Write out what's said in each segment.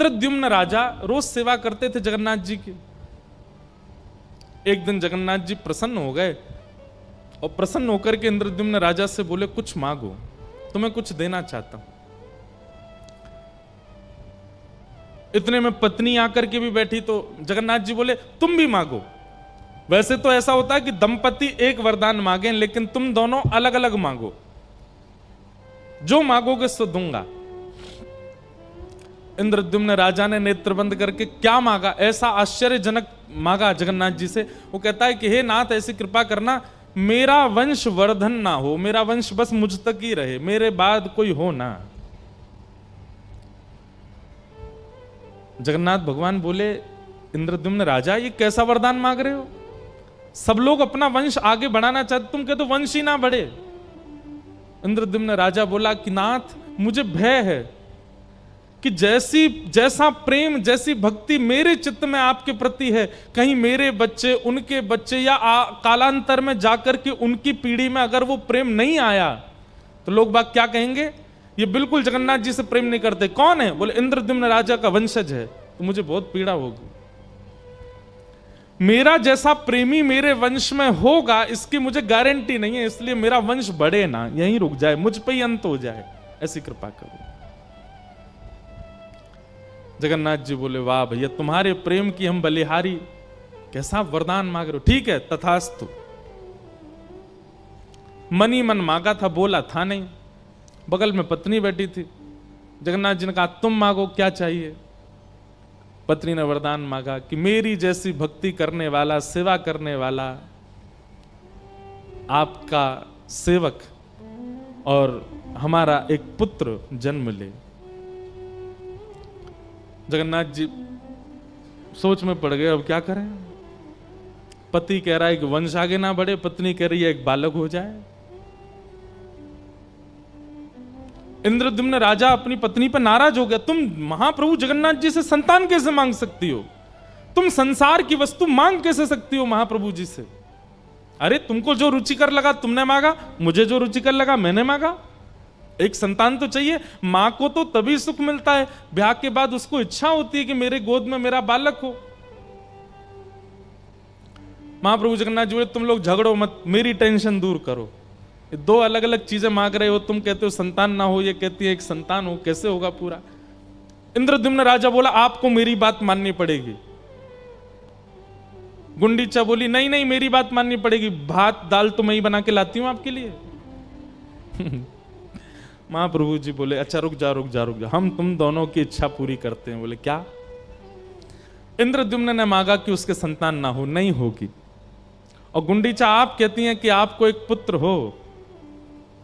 इंद्रद्युम्न राजा रोज सेवा करते थे जगन्नाथ जी की। एक दिन जगन्नाथ जी प्रसन्न हो गए और प्रसन्न होकर के इंद्रद्युम्न राजा से बोले, कुछ मांगो, तुम्हें कुछ देना चाहता हूं। इतने में पत्नी आकर के भी बैठी तो जगन्नाथ जी बोले, तुम भी मांगो। वैसे तो ऐसा होता है कि दंपति एक वरदान मांगे, लेकिन तुम दोनों अलग अलग मांगो, जो मांगोगे सो दूंगा। इंद्रद्युम्न राजा ने नेत्र बंद करके क्या मांगा, ऐसा आश्चर्यजनक मांगा जगन्नाथ जी से। वो कहता है कि हे नाथ, ऐसी कृपा करना, मेरा वंश वर्धन ना हो, मेरा वंश बस मुझ तक ही रहे, मेरे बाद कोई हो ना। जगन्नाथ भगवान बोले, इंद्रद्युम्न राजा, ये कैसा वरदान मांग रहे हो? सब लोग अपना वंश आगे बढ़ाना चाहते, तुम कहते वंश ही ना बढ़े। इंद्रद्युम्न राजा बोला कि नाथ, मुझे भय है कि जैसा प्रेम, जैसी भक्ति मेरे चित्त में आपके प्रति है, कहीं मेरे बच्चे, उनके बच्चे या कालांतर में जाकर के उनकी पीढ़ी में अगर वो प्रेम नहीं आया तो लोग बाग क्या कहेंगे, ये बिल्कुल जगन्नाथ जी से प्रेम नहीं करते। कौन है? बोले इंद्रद्युम्न राजा का वंशज है, तो मुझे बहुत पीड़ा होगी। मेरा जैसा प्रेमी मेरे वंश में होगा इसकी मुझे गारंटी नहीं है, इसलिए मेरा वंश बढ़े ना, यहीं रुक जाए, मुझ पे ही अंत हो जाए, ऐसी कृपा करो। जगन्नाथ जी बोले, वाह भैया, तुम्हारे प्रेम की हम बलिहारी, कैसा वरदान मांग रहे हो। ठीक है, तथास्तु। मन ही मन मांगा था, बोला था नहीं। बगल में पत्नी बैठी थी। जगन्नाथ जी ने कहा, तुम मांगो, क्या चाहिए? पत्नी ने वरदान मांगा कि मेरी जैसी भक्ति करने वाला, सेवा करने वाला आपका सेवक और हमारा एक पुत्र जन्म ले। जगन्नाथ जी सोच में पड़ गए, अब क्या करें। पति कह रहा है कि वंश आगे ना बढ़े, पत्नी कह रही है एक बालक हो जाए। इंद्रद्युम्न राजा अपनी पत्नी पर नाराज हो गया, तुम महाप्रभु जगन्नाथ जी से संतान कैसे मांग सकती हो? तुम संसार की वस्तु मांग कैसे सकती हो महाप्रभु जी से? अरे तुमको जो रुचिकर लगा तुमने मांगा, मुझे जो रुचिकर लगा मैंने मांगा। एक संतान तो चाहिए। मां को तो तभी सुख मिलता है, ब्याह के बाद उसको इच्छा होती है कि मेरे गोद में मेरा बालक हो। महाप्रभु जगन्नाथ जी बोले, तुम लोग झगड़ो मत, मेरी टेंशन दूर करो। दो अलग अलग चीजें मांग रहे हो, तुम कहते हो संतान ना हो, ये कहती है एक संतान हो, कैसे होगा पूरा? इंद्रद्युम्न राजा बोला, आपको मेरी बात माननी पड़ेगी। गुंडीचा बोली, नहीं नहीं, मेरी बात माननी पड़ेगी, भात दाल तो मैं ही बना के लाती हूं आपके लिए। महाप्रभु जी बोले, अच्छा रुक जा, हम तुम दोनों की इच्छा पूरी करते हैं। बोले क्या? इंद्रद्युम्न ने मांगा कि उसके संतान ना हो, नहीं होगी। और गुंडीचा आप कहती हैं कि आपको एक पुत्र हो,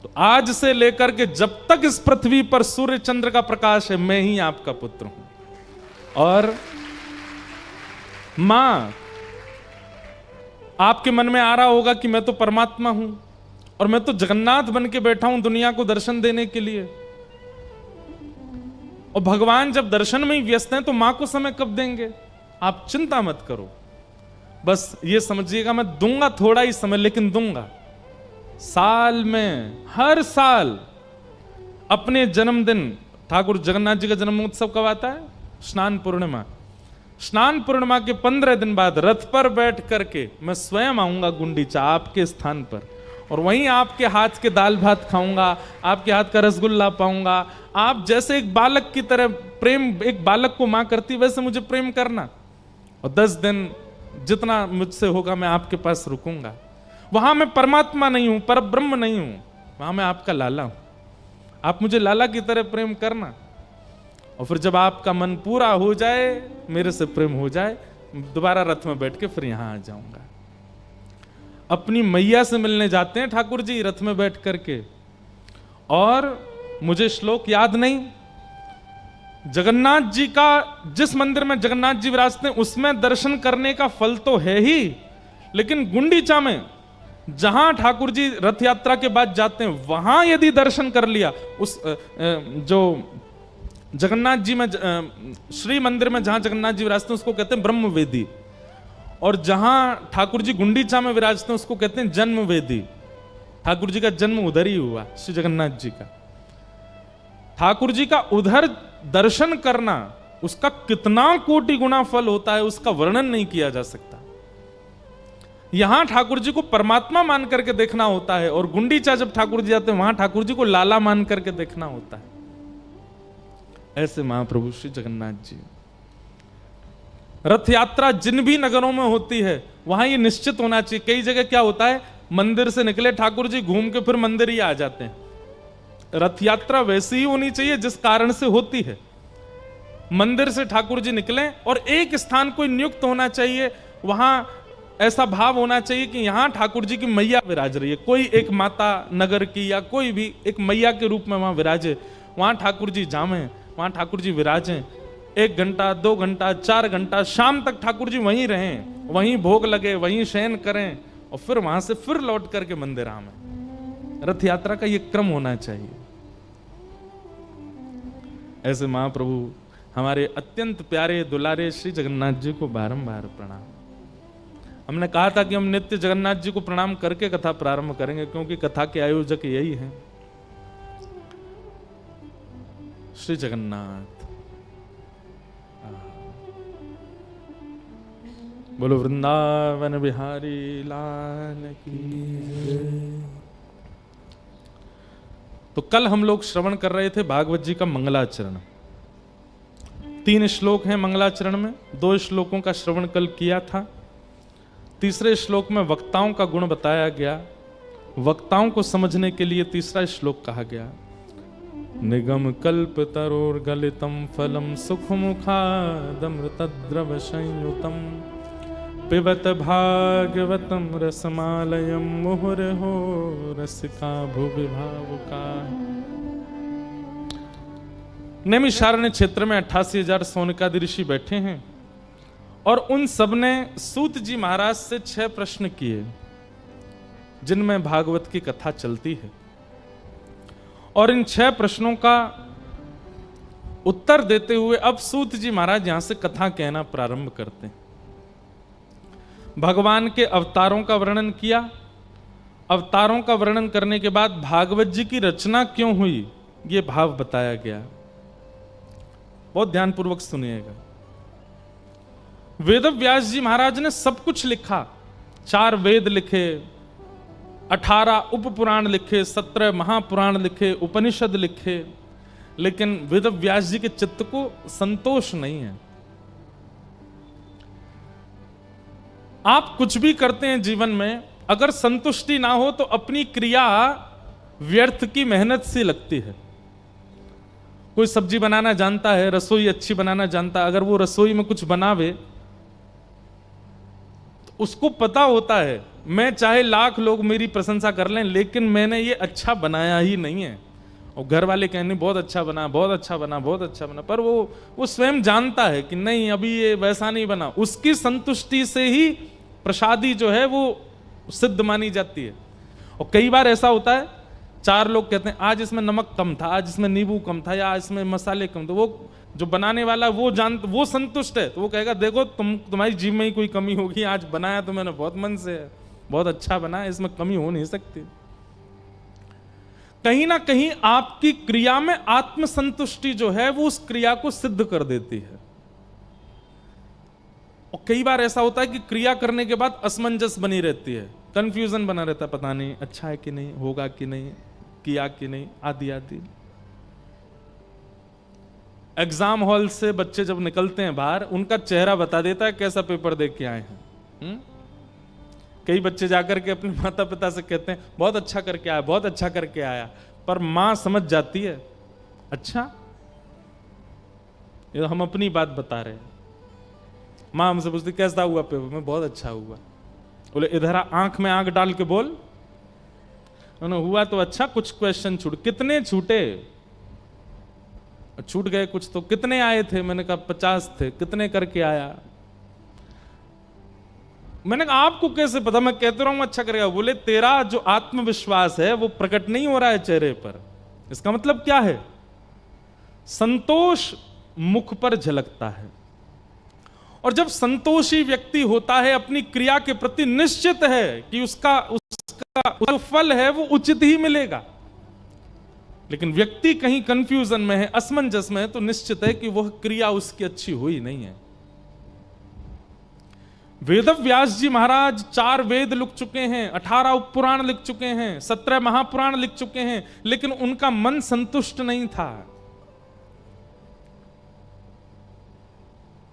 तो आज से लेकर के जब तक इस पृथ्वी पर सूर्य चंद्र का प्रकाश है, मैं ही आपका पुत्र हूं। और मां, आपके मन में आ रहा होगा कि मैं तो परमात्मा हूं और मैं तो जगन्नाथ बन के बैठा हूं दुनिया को दर्शन देने के लिए, और भगवान जब दर्शन में ही व्यस्त हैं तो मां को समय कब देंगे? आप चिंता मत करो, बस ये समझिएगा मैं दूंगा थोड़ा ही समय, लेकिन दूंगा। साल में हर साल अपने जन्मदिन, ठाकुर जगन्नाथ जी का जन्म उत्सव कब आता है? स्नान पूर्णिमा। स्नान पूर्णिमा के 15 दिन बाद रथ पर बैठ करके मैं स्वयं आऊंगा गुंडीचा आपके स्थान पर, और वहीं आपके हाथ के दाल भात खाऊंगा, आपके हाथ का रसगुल्ला पाऊंगा। आप जैसे एक बालक की तरह प्रेम, एक बालक को मां करती वैसे मुझे प्रेम करना, और 10 दिन जितना मुझसे होगा मैं आपके पास रुकूंगा। वहां मैं परमात्मा नहीं हूं, पर ब्रह्म नहीं हूं, वहां मैं आपका लाला हूं। आप मुझे लाला की तरह प्रेम करना, और फिर जब आपका मन पूरा हो जाए, मेरे से प्रेम हो जाए, दोबारा रथ में बैठ के फिर यहां आ जाऊंगा। अपनी मैया से मिलने जाते हैं ठाकुर जी रथ में बैठ करके, और मुझे श्लोक याद नहीं, जगन्नाथ जी का, जिस मंदिर में जगन्नाथ जी विराजते हैं उसमें दर्शन करने का फल तो है ही, लेकिन गुंडीचा में जहां ठाकुर जी रथ यात्रा के बाद जाते हैं वहां यदि दर्शन कर लिया, उस जो जगन्नाथ जी में, श्री मंदिर में जहां जगन्नाथ जी विराजते हैं उसको कहते हैं ब्रह्मवेदी, और जहां ठाकुर जी गुंडीचा में विराजते हैं उसको कहते हैं जन्मवेदी। ठाकुर जी का जन्म उधर ही हुआ, श्री जगन्नाथ जी का। ठाकुर जी का उधर दर्शन करना उसका कितना कोटि गुना फल होता है उसका वर्णन नहीं किया जा सकता। यहां ठाकुर जी को परमात्मा मान करके देखना होता है, और गुंडीचा जब ठाकुर जी आते हैं वहां ठाकुर जी को लाला मान करके देखना होता है। ऐसे महाप्रभु श्री जगन्नाथ जी। रथ यात्रा जिन भी नगरों में होती है वहां ये निश्चित होना चाहिए। कई जगह क्या होता है, मंदिर से निकले ठाकुर जी घूम के फिर मंदिर ही आ जाते हैं। रथ यात्रा वैसी ही होनी चाहिए जिस कारण से होती है। मंदिर से ठाकुर जी निकले और एक स्थान कोई नियुक्त होना चाहिए, वहां ऐसा भाव होना चाहिए कि यहां ठाकुर जी की मैया विराज रही है, कोई एक माता नगर की या कोई भी एक मैया के रूप में वहां विराजे, वहां ठाकुर जी जावें, वहां ठाकुर जी विराजें। 1 घंटा 2 घंटा 4 घंटा शाम तक ठाकुर जी वहीं रहें, वहीं भोग लगे, वहीं शयन करें और फिर वहां से फिर लौट करके मंदिर आवें। रथ यात्रा का ये क्रम होना चाहिए। ऐसे महाप्रभु हमारे अत्यंत प्यारे दुलारे श्री जगन्नाथ जी को बारंबार प्रणाम। हमने कहा था कि हम नित्य जगन्नाथ जी को प्रणाम करके कथा प्रारंभ करेंगे, क्योंकि कथा के आयोजक यही हैं श्री जगन्नाथ। बोलो वृंदावन बिहारी लाल की जय। तो कल हम लोग श्रवण कर रहे थे भागवत जी का मंगलाचरण। 3 श्लोक हैं मंगलाचरण में, 2 श्लोकों का श्रवण कल किया था। तीसरे श्लोक में वक्ताओं का गुण बताया गया, वक्ताओं को समझने के लिए तीसरा श्लोक कहा गया। निगम कल्प तरोर गलितम फलम सुखमुखादमृतद्रव संयुतम पिबत भागवतम रसमालयम मुहुर्हो रसिका भुवि भावुका। नैमिषारण्य क्षेत्र में 88,000 सोनकादि ऋषि बैठे हैं और उन सब ने सूत जी महाराज से 6 प्रश्न किए जिनमें भागवत की कथा चलती है। और इन 6 प्रश्नों का उत्तर देते हुए अब सूत जी महाराज यहां से कथा कहना प्रारंभ करते हैं। भगवान के अवतारों का वर्णन किया। अवतारों का वर्णन करने के बाद भागवत जी की रचना क्यों हुई यह भाव बताया गया। बहुत ध्यानपूर्वक सुनिएगा। वेद व्यास जी महाराज ने सब कुछ लिखा, 4 वेद लिखे, 18 उपपुराण लिखे, 17 महापुराण लिखे, उपनिषद लिखे, लेकिन वेद व्यास जी के चित्त को संतोष नहीं है। आप कुछ भी करते हैं जीवन में, अगर संतुष्टि ना हो तो अपनी क्रिया व्यर्थ की मेहनत सी लगती है। कोई सब्जी बनाना जानता है, रसोई अच्छी बनाना जानता है, अगर वो रसोई में कुछ बनावे तो उसको पता होता है मैं चाहे लाख लोग मेरी प्रशंसा कर लें लेकिन मैंने ये अच्छा बनाया ही नहीं है। और घर वाले कहने बहुत अच्छा बना, बहुत अच्छा बना, बहुत अच्छा बना, पर वो स्वयं जानता है कि नहीं अभी ये वैसा नहीं बना। उसकी संतुष्टि से ही प्रसादी जो है वो सिद्ध मानी जाती है। और कई बार ऐसा होता है, 4 लोग कहते हैं आज इसमें नमक कम था, आज इसमें नींबू कम था, या इसमें मसाले कम, तो वो जो बनाने वाला वो संतुष्ट है, तो वो कहेगा देखो तुम्हारी जीभ में ही कोई कमी होगी, आज बनाया तो मैंने बहुत मन से है, बहुत अच्छा बना है, इसमें कमी हो नहीं सकती। कहीं ना कहीं आपकी क्रिया में आत्मसंतुष्टि जो है वो उस क्रिया को सिद्ध कर देती है। और कई बार ऐसा होता है कि क्रिया करने के बाद असमंजस बनी रहती है, कंफ्यूजन बना रहता है, पता नहीं अच्छा है कि नहीं, होगा कि नहीं, किया कि नहीं, आदि आदि। एग्जाम हॉल से बच्चे जब निकलते हैं बाहर, उनका चेहरा बता देता है कैसा पेपर देख के आए हैं। कई बच्चे जाकर के अपने माता पिता से कहते हैं बहुत अच्छा करके आया, बहुत अच्छा करके आया, पर मां समझ जाती है अच्छा ये हम अपनी बात बता रहे हैं। मां हमसे पूछती कैसा हुआ पेपर में, बहुत अच्छा हुआ। बोले इधर आंख में आंख डाल के बोल, हुआ तो अच्छा, कुछ क्वेश्चन छूट, कितने छूटे, छूट गए कुछ तो, कितने आए थे, मैंने कहा 50 थे, कितने करके आया, मैंने कहा आपको कैसे पता, मैं कहते रहा हूं अच्छा करेगा। बोले तेरा जो आत्मविश्वास है वो प्रकट नहीं हो रहा है चेहरे पर। इसका मतलब क्या है, संतोष मुख पर झलकता है। और जब संतोषी व्यक्ति होता है, अपनी क्रिया के प्रति निश्चित है कि उसका जो फल है वो उचित ही मिलेगा। लेकिन व्यक्ति कहीं कंफ्यूजन में है, असमंजस में है, तो निश्चित है कि वह क्रिया उसकी अच्छी हुई नहीं है। वेद व्यास जी महाराज 4 वेद लिख चुके हैं, 18 उपपुराण लिख चुके हैं, 17 महापुराण लिख चुके हैं, लेकिन उनका मन संतुष्ट नहीं था।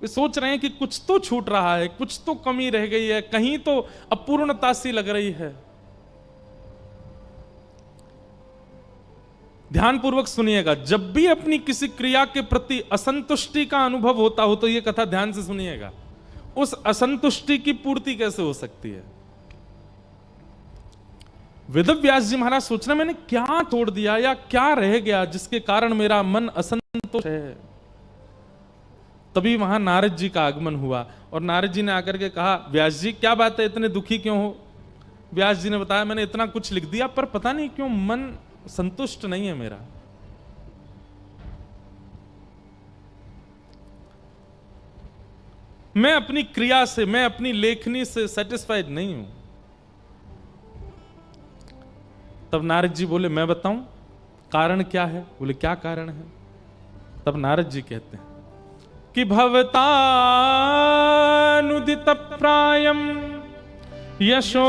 वे सोच रहे हैं कि कुछ तो छूट रहा है, कुछ तो कमी रह गई है, कहीं तो अपूर्णता सी लग रही है। ध्यानपूर्वक सुनिएगा, जब भी अपनी किसी क्रिया के प्रति असंतुष्टि का अनुभव होता हो तो यह कथा ध्यान से सुनिएगा। उस असंतुष्टि की पूर्ति कैसे हो सकती है? वेदव्यास जी महाराज सोच रहे मैंने क्या तोड़ दिया या क्या रह गया जिसके कारण मेरा मन असंतुष्ट है। तभी वहां नारद जी का आगमन हुआ और नारद जी ने आकर के कहा, व्यास जी क्या बात है, इतने दुखी क्यों हो? व्यास जी ने बताया, मैंने इतना कुछ लिख दिया पर पता नहीं क्यों मन संतुष्ट नहीं है मेरा। मैं अपनी क्रिया से, मैं अपनी लेखनी से सेटिस्फाइड नहीं हूं। तब नारद जी बोले, मैं बताऊं कारण क्या है? बोले क्या कारण है? तब नारद जी कहते हैं कि भवतानुदित प्रायम यशो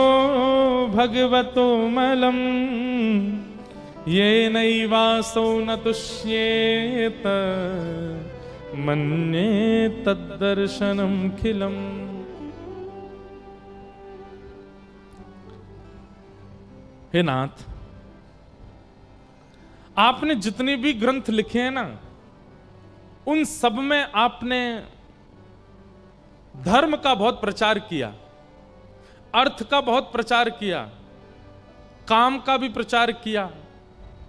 भगवतो मलम ये नैवासौ न तुष्येत मन्ये तद्दर्शनम खिलम। हे नाथ, आपने जितने भी ग्रंथ लिखे हैं ना, उन सब में आपने धर्म का बहुत प्रचार किया, अर्थ का बहुत प्रचार किया, काम का भी प्रचार किया,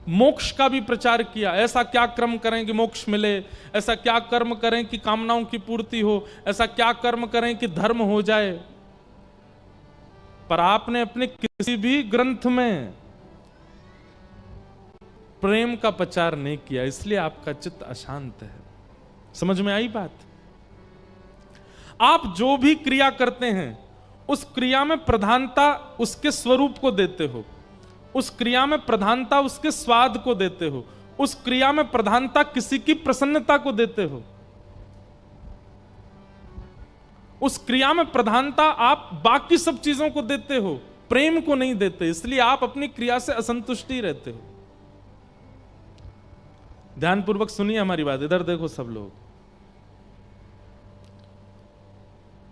मोक्ष का भी प्रचार किया। ऐसा क्या कर्म करें कि मोक्ष मिले, ऐसा क्या कर्म करें कि कामनाओं की पूर्ति हो, ऐसा क्या कर्म करें कि धर्म हो जाए। पर आपने अपने किसी भी ग्रंथ में प्रेम का प्रचार नहीं किया, इसलिए आपका चित्त अशांत है। समझ में आई बात? आप जो भी क्रिया करते हैं उस क्रिया में प्रधानता उसके स्वरूप को देते हो, उस क्रिया में प्रधानता उसके स्वाद को देते हो, उस क्रिया में प्रधानता किसी की प्रसन्नता को देते हो, उस क्रिया में प्रधानता आप बाकी सब चीजों को देते हो, प्रेम को नहीं देते। इसलिए आप अपनी क्रिया से असंतुष्टि रहते हो। ध्यानपूर्वक सुनिए हमारी बात, इधर देखो सब लोग।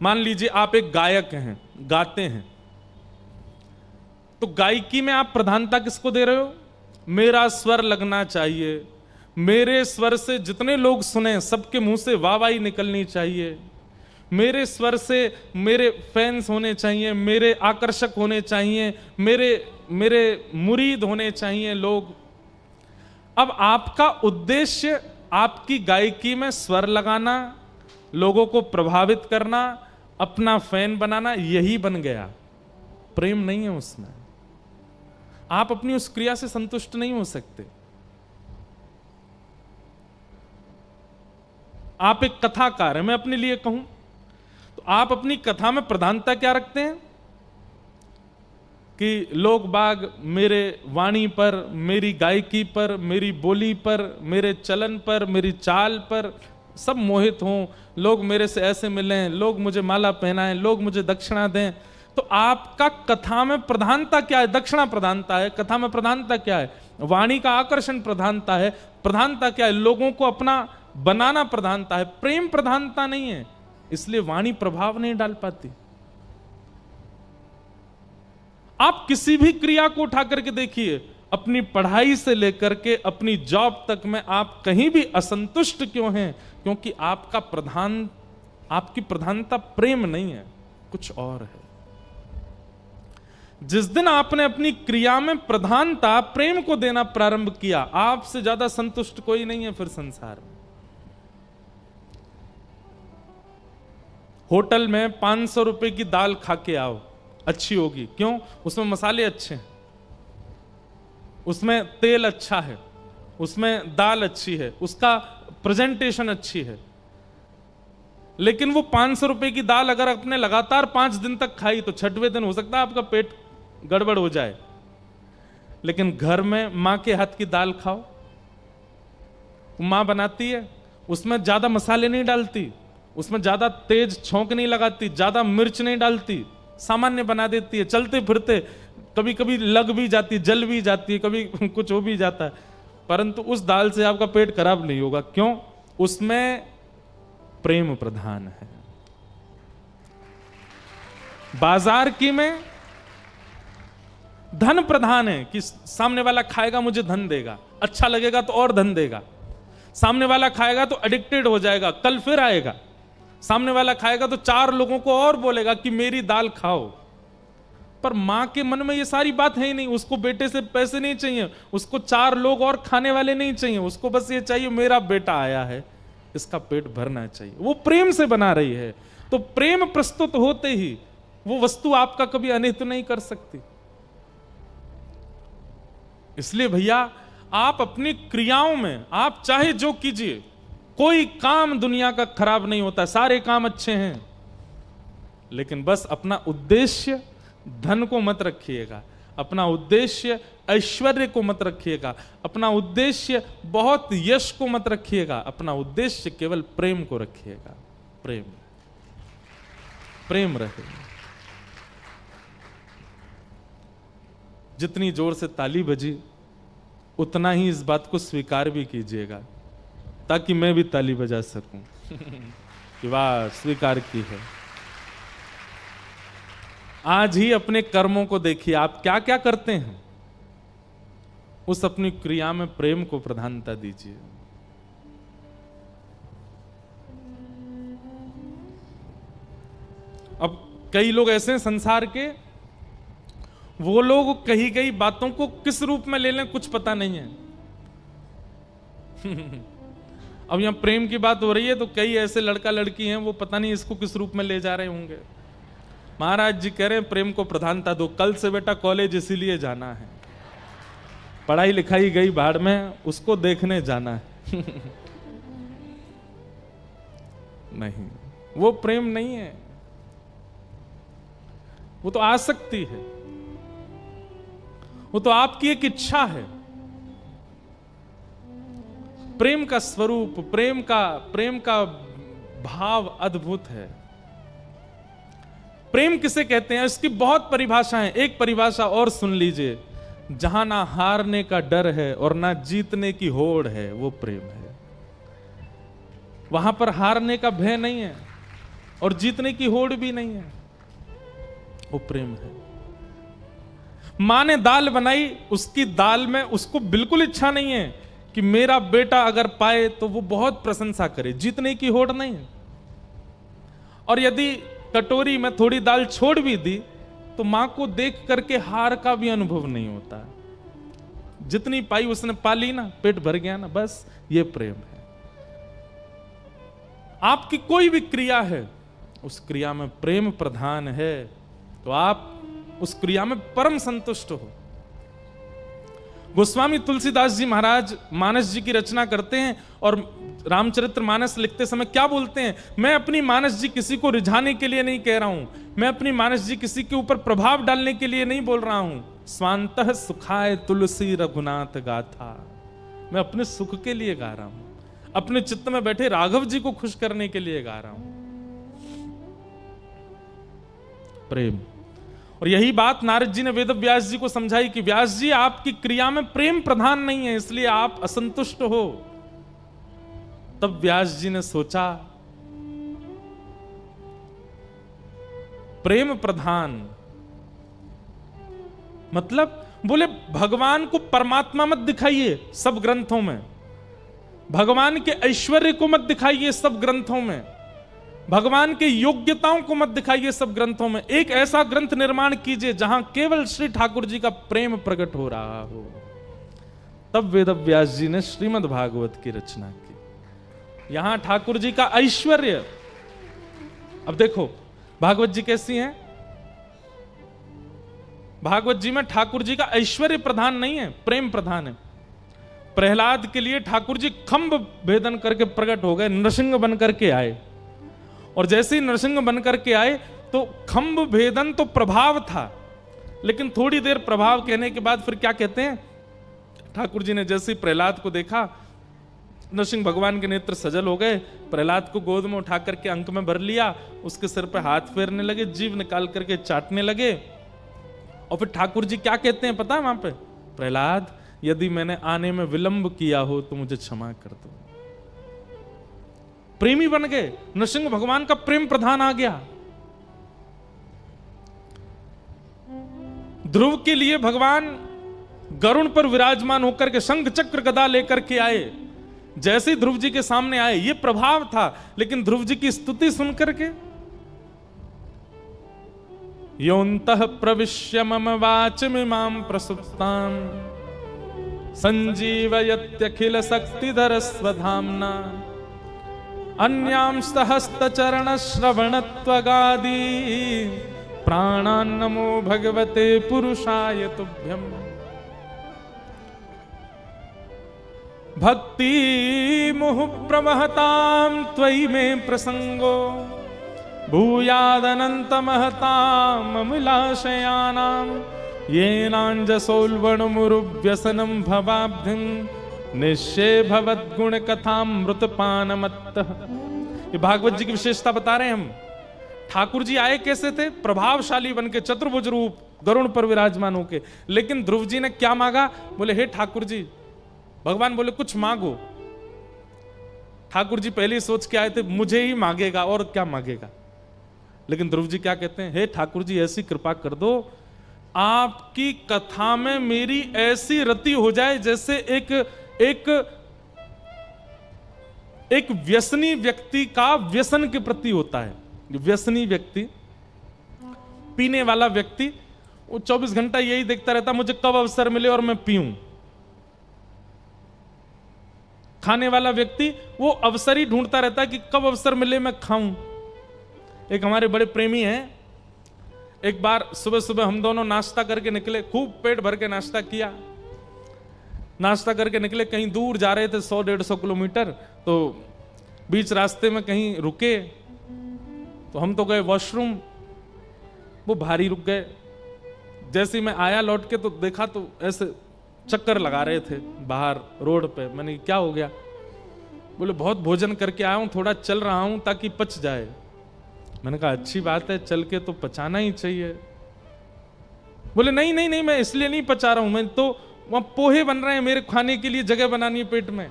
मान लीजिए आप एक गायक हैं, गाते हैं, तो गायकी में आप प्रधानता किसको दे रहे हो? मेरा स्वर लगना चाहिए, मेरे स्वर से जितने लोग सुने सबके मुंह से वाहवाही निकलनी चाहिए, मेरे स्वर से मेरे फैंस होने चाहिए, मेरे आकर्षक होने चाहिए, मेरे मुरीद होने चाहिए लोग। अब आपका उद्देश्य आपकी गायकी में स्वर लगाना, लोगों को प्रभावित करना, अपना फैन बनाना, यही बन गया। प्रेम नहीं है उसमें। आप अपनी उस क्रिया से संतुष्ट नहीं हो सकते। आप एक कथाकार हैं, मैं अपने लिए कहूं तो आप अपनी कथा में प्रधानता क्या रखते हैं कि लोग बाग मेरे वाणी पर, मेरी गायकी पर, मेरी बोली पर, मेरे चलन पर, मेरी चाल पर सब मोहित हों, लोग मेरे से ऐसे मिलें, लोग मुझे माला पहनाएं, लोग मुझे दक्षिणा दें। तो आपका कथा में प्रधानता क्या है? दक्षिणा प्रधानता है। कथा में प्रधानता क्या है? वाणी का आकर्षण प्रधानता है। प्रधानता क्या है? लोगों को अपना बनाना प्रधानता है। प्रेम प्रधानता नहीं है, इसलिए वाणी प्रभाव नहीं डाल पाती। आप किसी भी क्रिया को उठा करके देखिए, अपनी पढ़ाई से लेकर के अपनी जॉब तक में आप कहीं भी असंतुष्ट क्यों हैं? क्योंकि आपकी प्रधानता प्रेम नहीं है, कुछ और है। जिस दिन आपने अपनी क्रिया में प्रधानता प्रेम को देना प्रारंभ किया, आपसे ज्यादा संतुष्ट कोई नहीं है फिर संसार में। होटल में 500 रुपए की दाल खा के आओ, अच्छी होगी, क्यों? उसमें मसाले अच्छे हैं, उसमें तेल अच्छा है, उसमें दाल अच्छी है, उसका प्रेजेंटेशन अच्छी है। लेकिन वो 500 रुपए की दाल अगर आपने लगातार 5 दिन तक खाई तो 6वें दिन हो सकता है आपका पेट गड़बड़ हो जाए। लेकिन घर में मां के हाथ की दाल खाओ, माँ बनाती है, उसमें ज्यादा मसाले नहीं डालती, उसमें ज्यादा तेज छौंक नहीं लगाती, ज्यादा मिर्च नहीं डालती, सामान्य बना देती है। चलते फिरते कभी कभी लग भी जाती, जल भी जाती है, कभी कुछ हो भी जाता है, परंतु उस दाल से आपका पेट खराब नहीं होगा। क्यों? उसमें प्रेम प्रधान है। बाजार की में धन प्रधान है कि सामने वाला खाएगा मुझे धन देगा, अच्छा लगेगा तो और धन देगा, सामने वाला खाएगा तो एडिक्टेड हो जाएगा, कल फिर आएगा, सामने वाला खाएगा तो 4 लोगों को और बोलेगा कि मेरी दाल खाओ। पर मां के मन में ये सारी बात है ही नहीं। उसको बेटे से पैसे नहीं चाहिए, उसको 4 लोग और खाने वाले नहीं चाहिए, उसको बस ये चाहिए मेरा बेटा आया है, इसका पेट भरना चाहिए। वो प्रेम से बना रही है। तो प्रेम प्रस्तुत होते ही वो वस्तु आपका कभी अनिष्ट नहीं कर सकती। इसलिए भैया आप अपनी क्रियाओं में आप चाहे जो कीजिए, कोई काम दुनिया का खराब नहीं होता, सारे काम अच्छे हैं, लेकिन बस अपना उद्देश्य धन को मत रखिएगा, अपना उद्देश्य ऐश्वर्य को मत रखिएगा, अपना उद्देश्य बहुत यश को मत रखिएगा, अपना उद्देश्य केवल प्रेम को रखिएगा। प्रेम, प्रेम रहे। जितनी जोर से ताली बजी उतना ही इस बात को स्वीकार भी कीजिएगा, ताकि मैं भी ताली बजा सकूं कि वाह स्वीकार की है। आज ही अपने कर्मों को देखिए, आप क्या क्या करते हैं, उस अपनी क्रिया में प्रेम को प्रधानता दीजिए। अब कई लोग ऐसे हैं संसार के, वो लोग कही गई बातों को किस रूप में ले लें कुछ पता नहीं है। अब यहां प्रेम की बात हो रही है तो कई ऐसे लड़का लड़की हैं, वो पता नहीं इसको किस रूप में ले जा रहे होंगे। महाराज जी कह रहे हैं प्रेम को प्रधानता दो, कल से बेटा कॉलेज इसीलिए जाना है, पढ़ाई लिखाई गई भाड़ में, उसको देखने जाना है। नहीं, वो प्रेम नहीं है, वो तो आसक्ति है, वो तो आपकी एक इच्छा है। प्रेम का स्वरूप, प्रेम का भाव अद्भुत है। प्रेम किसे कहते हैं, इसकी बहुत परिभाषाएं। एक परिभाषा और सुन लीजिए, जहां ना हारने का डर है और ना जीतने की होड़ है, वो प्रेम है। वहां पर हारने का भय नहीं है और जीतने की होड़ भी नहीं है, वो प्रेम है। मां ने दाल बनाई, उसकी दाल में उसको बिल्कुल इच्छा नहीं है कि मेरा बेटा अगर पाए तो वो बहुत प्रशंसा करे, जीतने की होड़ नहीं है। और यदि कटोरी में थोड़ी दाल छोड़ भी दी तो मां को देख करके हार का भी अनुभव नहीं होता। जितनी पाई उसने पा ली ना, पेट भर गया ना, बस ये प्रेम है। आपकी कोई भी क्रिया है, उस क्रिया में प्रेम प्रधान है तो आप उस क्रिया में परम संतुष्ट हो। गोस्वामी तुलसीदास जी महाराज मानस जी की रचना करते हैं और रामचरित्र मानस लिखते समय क्या बोलते हैं, मैं अपनी मानस जी किसी को रिझाने के लिए नहीं कह रहा हूं, मैं अपनी मानस जी किसी के ऊपर प्रभाव डालने के लिए नहीं बोल रहा हूं। स्वांतः सुखाय तुलसी रघुनाथ गाथा, मैं अपने सुख के लिए गा रहा हूं, अपने चित्त में बैठे राघव जी को खुश करने के लिए गा रहा हूं। प्रेम। और यही बात नारद जी ने वेद व्यास जी को समझाई कि व्यास जी आपकी क्रिया में प्रेम प्रधान नहीं है, इसलिए आप असंतुष्ट हो। तब व्यास जी ने सोचा प्रेम प्रधान मतलब, बोले भगवान को परमात्मा मत दिखाइए सब ग्रंथों में, भगवान के ऐश्वर्य को मत दिखाइए सब ग्रंथों में, भगवान के योग्यताओं को मत दिखाइए सब ग्रंथों में। एक ऐसा ग्रंथ निर्माण कीजिए जहां केवल श्री ठाकुर जी का प्रेम प्रकट हो रहा हो। तब वेद व्यास जी ने श्रीमद् भागवत की रचना की। यहां ठाकुर जी का ऐश्वर्य, अब देखो भागवत जी कैसी हैं, भागवत जी में ठाकुर जी का ऐश्वर्य प्रधान नहीं है, प्रेम प्रधान है। प्रहलाद के लिए ठाकुर जी खंभ भेदन करके प्रकट हो गए, नरसिंह बन करके आए, और जैसे ही नरसिंह बन करके आए तो खंभ भेदन तो प्रभाव था, लेकिन थोड़ी देर प्रभाव कहने के बाद फिर क्या कहते हैं, ठाकुर जी ने जैसे ही प्रहलाद को देखा, नरसिंह भगवान के नेत्र सजल हो गए, प्रहलाद को गोद में उठा करके अंक में भर लिया, उसके सिर पे हाथ फेरने लगे, जीभ निकाल करके चाटने लगे। और फिर ठाकुर जी क्या कहते हैं पता है वहां पे, प्रहलाद यदि मैंने आने में विलंब किया हो तो मुझे क्षमा कर दो। प्रेमी बन गए, नरसिंह भगवान का प्रेम प्रधान आ गया। ध्रुव के लिए भगवान गरुण पर विराजमान होकर के शंख चक्र गदा लेकर के आए। जैसे ही ध्रुव जी के सामने आए, ये प्रभाव था, लेकिन ध्रुव जी की स्तुति सुनकर के योऽन्तः प्रविश्य मम वाचमिमां प्रसुप्तां संजीवयत्यखिल शक्तिधर स्वधाम्ना अन्यांश्च हस्तचरण श्रवणत्वगादि प्राणान्नमो भगवते पुरुषाय तुभ्यम्। भक्ति मुहुः प्रवहतां त्वयि मे प्रसंगो भूयादनन्तमहताम् अमलाशयानां येनाञ्जसोल्बणमुरुव्यसनं भवाब्धिं निश्चय भवद्गुणकथामृतपानमत्तः। ये भागवत जी की विशेषता बता रहे हैं हम। ठाकुर जी आए कैसे थे, प्रभावशाली बन के, चतुर्भुज रूप, गरुण पर विराजमान होके। लेकिन ध्रुव जी ने क्या मांगा, बोले हे ठाकुर जी, भगवान बोले कुछ मांगो। ठाकुर जी पहले ही सोच के आए थे मुझे ही मांगेगा और क्या मांगेगा, लेकिन ध्रुव जी क्या कहते हैं, हे ठाकुर जी ऐसी कृपा कर दो, आपकी कथा में मेरी ऐसी रति हो जाए जैसे एक व्यसनी व्यक्ति का व्यसन के प्रति होता है। व्यसनी व्यक्ति, पीने वाला व्यक्ति, वो 24 घंटा यही देखता रहता मुझे कब अवसर मिले और मैं पीऊं। खाने वाला व्यक्ति वो अवसर ही ढूंढता रहता है कि कब अवसर मिले मैं खाऊं। एक हमारे बड़े प्रेमी हैं, एक बार सुबह सुबह हम दोनों नाश्ता करके निकले, खूब पेट भर के नाश्ता किया। नाश्ता करके निकले, कहीं दूर जा रहे थे 100-150 किलोमीटर, तो बीच रास्ते में कहीं रुके, तो हम तो गए वॉशरूम, वो भारी रुक गए। जैसे ही मैं आया लौट के तो देखा तो ऐसे चक्कर लगा रहे थे बाहर रोड पे। मैंने क्या हो गया, बोले बहुत भोजन करके आया हूं, थोड़ा चल रहा हूं ताकि पच जाए। मैंने कहा अच्छी बात है, चल के तो पचाना ही चाहिए। बोले नहीं नहीं नहीं, मैं इसलिए नहीं पचा रहा हूं, मैं तो वहां पोहे बन रहे हैं, मेरे खाने के लिए जगह बनानी है पेट में।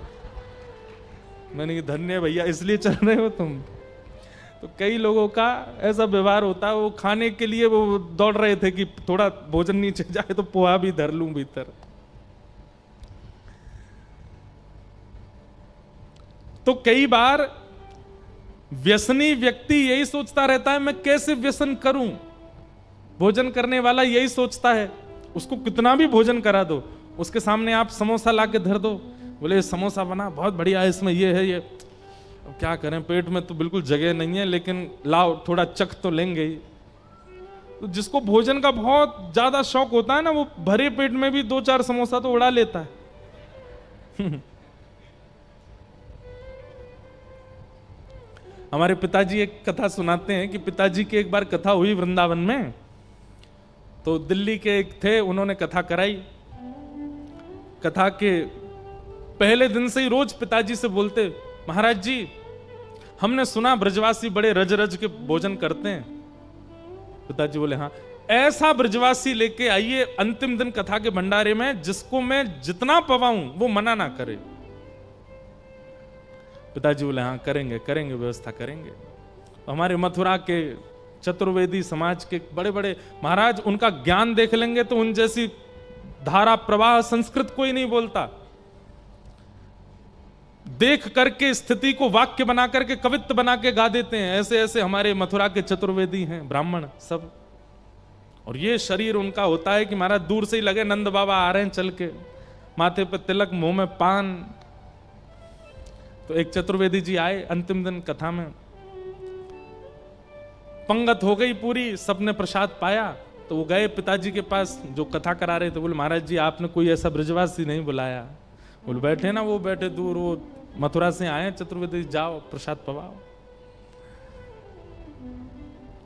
मैंने कहा धन्य भैया, इसलिए चल रहे हो तुम। तो कई लोगों का ऐसा व्यवहार होता है, वो खाने के लिए वो दौड़ रहे थे कि थोड़ा भोजन नीचे जाए तो पोहा भी धर लूं भीतर। तो कई बार व्यसनी व्यक्ति यही सोचता रहता है मैं कैसे व्यसन करूं। भोजन करने वाला यही सोचता है, उसको कितना भी भोजन करा दो, उसके सामने आप समोसा ला के धर दो, बोले समोसा बना बहुत बढ़िया है, इसमें ये है ये, अब क्या करें पेट में तो बिल्कुल जगह नहीं है, लेकिन लाओ थोड़ा चख तो लेंगे ही। तो जिसको भोजन का बहुत ज्यादा शौक होता है ना, वो भरे पेट में भी 2-4 समोसा तो उड़ा लेता है। हमारे पिताजी एक कथा सुनाते हैं कि पिताजी की एक बार कथा हुई वृंदावन में। तो दिल्ली के एक थे, उन्होंने कथा कराई। कथा के पहले दिन से ही रोज पिताजी से बोलते, महाराज जी हमने सुना ब्रजवासी बड़े रज रज के भोजन करते हैं। पिताजी बोले हाँ, ऐसा ब्रजवासी लेके आइए अंतिम दिन कथा के भंडारे में जिसको मैं जितना पवाऊं वो मना ना करे। पिताजी बोले हाँ करेंगे करेंगे, व्यवस्था करेंगे। हमारे मथुरा के चतुर्वेदी समाज के बड़े बड़े महाराज, उनका ज्ञान देख लेंगे तो उन जैसी धारा प्रवाह संस्कृत कोई नहीं बोलता। देख करके स्थिति को वाक्य बना करके कवित्व बना के गा देते हैं। ऐसे ऐसे हमारे मथुरा के चतुर्वेदी हैं, ब्राह्मण सब। और ये शरीर उनका होता है कि महाराज दूर से ही लगे नंद बाबा आ रहे हैं चल के, माथे पे तिलक, मुंह में पान। तो एक चतुर्वेदी जी आए अंतिम दिन कथा में, पंगत हो गई पूरी, सबने प्रसाद पाया। तो वो गए पिताजी के पास जो कथा करा रहे थे, बोले महाराज जी आपने कोई ऐसा ब्रजवासी नहीं बुलाया। बोले बैठे ना, वो बैठे दूर, वो मथुरा से आए चतुर्वेदी, जाओ प्रसाद पवाओ।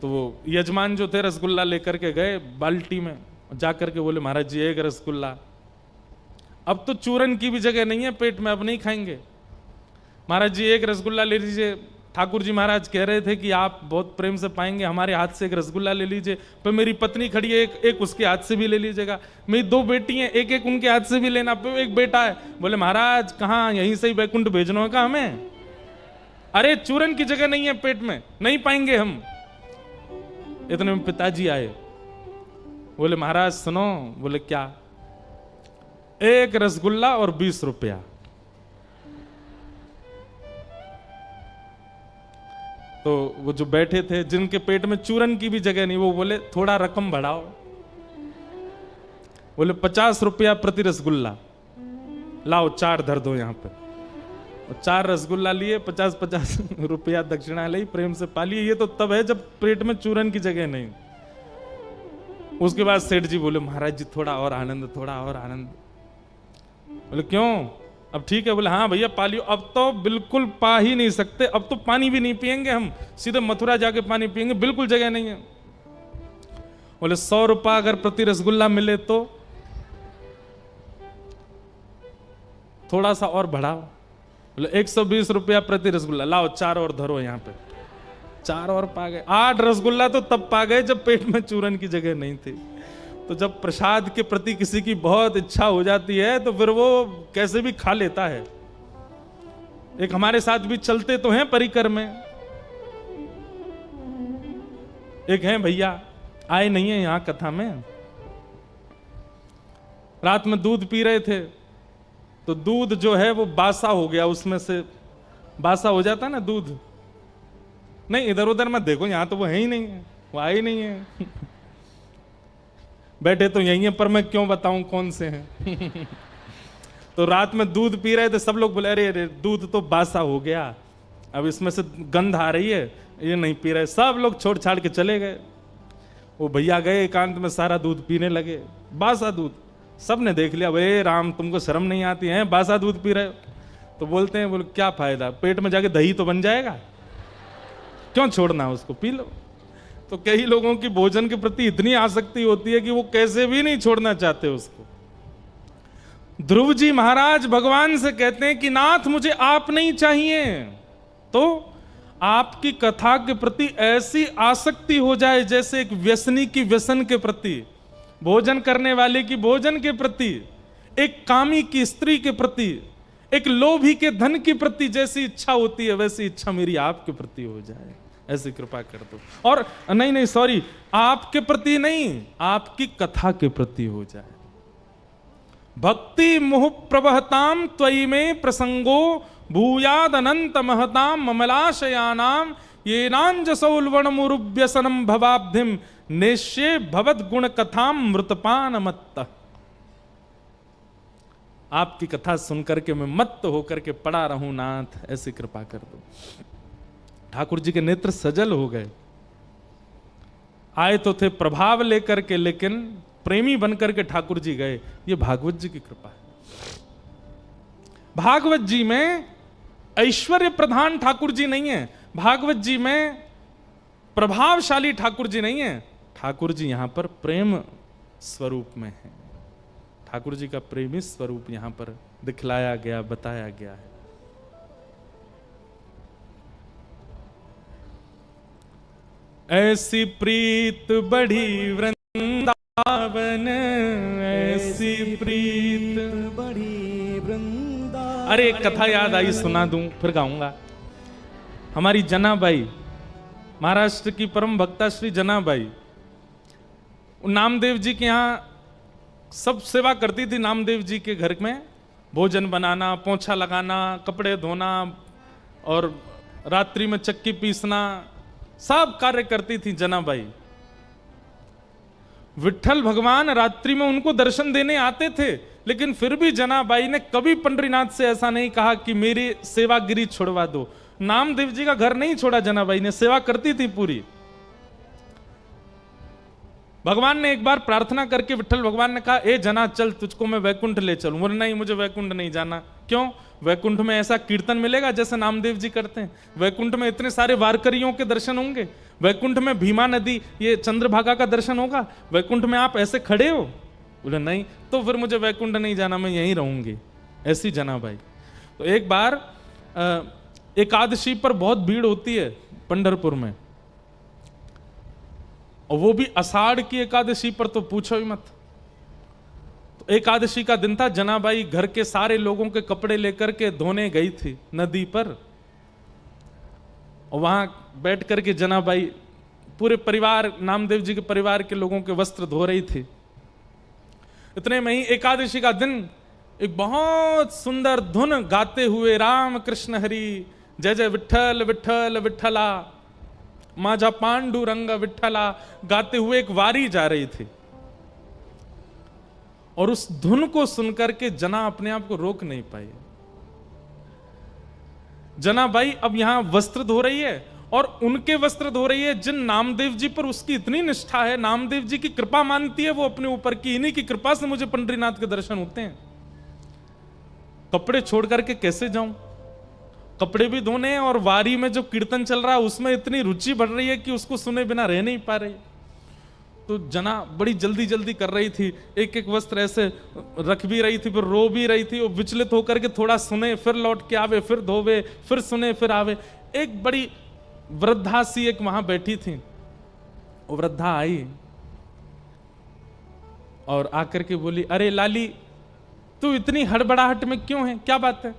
तो वो यजमान जो थे रसगुल्ला लेकर के गए बाल्टी में, जाकर के बोले महाराज जी एक रसगुल्ला। अब तो चूरन की भी जगह नहीं है पेट में, अब नहीं खाएंगे। महाराज जी एक रसगुल्ला ले लीजिए। ठाकुर जी महाराज कह रहे थे कि आप बहुत प्रेम से पाएंगे, हमारे हाथ से एक रसगुल्ला ले लीजिए। पर मेरी पत्नी खड़ी है, एक उसके हाथ से भी ले लीजिएगा। मेरी 2 बेटी हैं, एक एक उनके हाथ से भी लेना। एक बेटा है, बोले महाराज कहाँ, यहीं से ही वैकुंठ भेजना है क्या हमें? अरे चूरन की जगह नहीं है पेट में, नहीं पाएंगे हम। इतने में पिताजी आए, बोले महाराज सुनो। बोले क्या? एक रसगुल्ला और 20 रुपया। तो वो जो बैठे थे, जिनके पेट में चूरन की भी जगह नहीं, वो बोले थोड़ा रकम बढ़ाओ। बोले 50 रुपया प्रति रसगुल्ला। लाओ 4 धर दो यहां पे। और 4 रसगुल्ला लिए, 50-50 रुपया दक्षिणा ली, प्रेम से पालिए। ये तो तब है जब पेट में चूरन की जगह नहीं। उसके बाद सेठ जी बोले महाराज जी थोड़ा और आनंद, थोड़ा और आनंद। बोले क्यों, अब ठीक है? बोले हाँ भैया पा लियो। अब तो बिल्कुल पा ही नहीं सकते, अब तो पानी भी नहीं पिएंगे हम, सीधे मथुरा जाके पानी पिएंगे, बिल्कुल जगह नहीं है। बोले 100 रुपया अगर प्रति रसगुल्ला मिले तो थोड़ा सा और बढ़ाओ। बोले 120 रुपया प्रति रसगुल्ला। लाओ 4 और धरो यहां पे। 4 और पा गए। 8 रसगुल्ला तो तब पा गए जब पेट में चूरन की जगह नहीं थी। तो जब प्रसाद के प्रति किसी की बहुत इच्छा हो जाती है तो फिर वो कैसे भी खा लेता है। एक हमारे साथ भी चलते तो हैं परिकर में, एक हैं भैया, आए नहीं है यहां कथा में। रात में दूध पी रहे थे तो दूध जो है वो बासा हो गया, उसमें से बासा हो जाता ना दूध। नहीं इधर उधर मत देखो, यहां तो वो है ही नहीं है, वो आए ही नहीं है। बैठे तो यही है, पर मैं क्यों बताऊं कौन से हैं। तो रात में दूध पी रहे थे, सब लोग बोले अरे अरे दूध तो बासा हो गया, अब इसमें से गंध आ रही है, ये नहीं पी रहे। सब लोग छोड़ छाड़ के चले गए। वो भैया गए एकांत में, सारा दूध पीने लगे, बासा दूध। सब ने देख लिया, वे राम तुमको शर्म नहीं आती है, बासा दूध पी रहे हो। तो बोलते हैं, बोले क्या फायदा, पेट में जाके दही तो बन जाएगा, क्यों छोड़ना उसको, पी लो। तो कई लोगों की भोजन के प्रति इतनी आसक्ति होती है कि वो कैसे भी नहीं छोड़ना चाहते उसको। ध्रुव जी महाराज भगवान से कहते हैं कि नाथ मुझे आप नहीं चाहिए, तो आपकी कथा के प्रति ऐसी आसक्ति हो जाए जैसे एक व्यसनी की व्यसन के प्रति, भोजन करने वाले की भोजन के प्रति, एक कामी की स्त्री के प्रति, एक लोभी के धन के प्रति जैसी इच्छा होती है, वैसी इच्छा मेरी आपके प्रति हो जाए, ऐसी कृपा कर दो। और नहीं सॉरी, आपके प्रति नहीं, आपकी कथा के प्रति हो जाए। भक्ति मुह प्रवहताम त्वयि में प्रसंगो भूयाद अनंत महताम ममलाशयानाम ये नांजसौलवणमुरुव्यसनम भवाब्धिम नेश्ये भवद गुण कथाम मृतपान मत्त। आपकी कथा सुनकर के मैं मत्त होकर के पड़ा रहूं नाथ, ऐसी कृपा कर दो। ठाकुर जी के नेत्र सजल हो गए। आए तो थे प्रभाव लेकर के, लेकिन प्रेमी बनकर के ठाकुर जी गए। ये भागवत जी की कृपा है। भागवत जी में ऐश्वर्य प्रधान ठाकुर जी नहीं है, भागवत जी में प्रभावशाली ठाकुर जी नहीं है। ठाकुर जी यहां पर प्रेम स्वरूप में है। ठाकुर जी का प्रेमी स्वरूप यहां पर दिखलाया गया, बताया गया है। ऐसी प्रीत बढ़ी वृंदावन, ऐसी प्रीत बढ़ी वृंदावन। अरे एक कथा याद आई, सुना दूं फिर गाऊंगा। हमारी जनाबाई, महाराष्ट्र की परम भक्ता श्री जनाबाई, नामदेव जी के यहाँ सब सेवा करती थी। नामदेव जी के घर में भोजन बनाना, पोंछा लगाना, कपड़े धोना और रात्रि में चक्की पीसना, सब कार्य करती थी जनाबाई। विठ्ठल भगवान रात्रि में उनको दर्शन देने आते थे, लेकिन फिर भी जनाबाई ने कभी पंडरीनाथ से ऐसा नहीं कहा कि मेरी सेवागिरी छोड़वा दो। नामदेव जी का घर नहीं छोड़ा जनाबाई ने, सेवा करती थी पूरी। भगवान ने एक बार प्रार्थना करके, विठ्ठल भगवान ने कहा, ए जना चल तुझको मैं वैकुंठ ले चलूं। बोले नहीं, मुझे वैकुंठ नहीं जाना। क्यों? वैकुंठ में ऐसा कीर्तन मिलेगा जैसे नामदेव जी करते हैं। वैकुंठ में इतने सारे वारकरियों के दर्शन होंगे। वैकुंठ में भीमा नदी, ये चंद्रभागा का दर्शन होगा। वैकुंठ में आप ऐसे खड़े हो। बोले नहीं, तो फिर मुझे वैकुंठ नहीं जाना, मैं यहीं रहूंगी। ऐसी जनाबाई। तो एक बार एकादशी पर बहुत भीड़ होती है पंढरपुर में, और वो भी आषाढ़ की एकादशी पर तो पूछो ही मत। तो एकादशी का दिन था, जनाबाई घर के सारे लोगों के कपड़े लेकर के धोने गई थी नदी पर, और वहां बैठ करके जनाबाई पूरे परिवार, नामदेव जी के परिवार के लोगों के वस्त्र धो रही थी। इतने में ही एकादशी का दिन एक बहुत सुंदर धुन गाते हुए राम कृष्ण हरि जय जय विठ्ठल विठ्ठल विठ्ठला माझा पांडुरंग विठ्ठला गाते हुए एक वारी जा रही थी, और उस धुन को सुनकर के जना अपने आप को रोक नहीं पाई। जनाबाई अब यहां वस्त्र धो रही है, और उनके वस्त्र धो रही है जिन नामदेव जी पर उसकी इतनी निष्ठा है, नामदेव जी की कृपा मानती है वो अपने ऊपर की, इन्हीं की कृपा से मुझे पंढरीनाथ के दर्शन होते हैं। कपड़े छोड़ करके कैसे जाऊं, कपड़े भी धोने हैं, और वारी में जो कीर्तन चल रहा है उसमें इतनी रुचि बढ़ रही है कि उसको सुने बिना रह नहीं पा रही। तो जना बड़ी जल्दी जल्दी कर रही थी, एक एक वस्त्र ऐसे रख भी रही थी, फिर रो भी रही थी, और विचलित होकर के थोड़ा सुने फिर लौट के आवे, फिर धोवे, फिर सुने फिर आवे। एक बड़ी वृद्धा सी एक वहां बैठी थी, वो वृद्धा आई और आकर के बोली, अरे लाली तू इतनी हड़बड़ाहट में क्यों है, क्या बात है?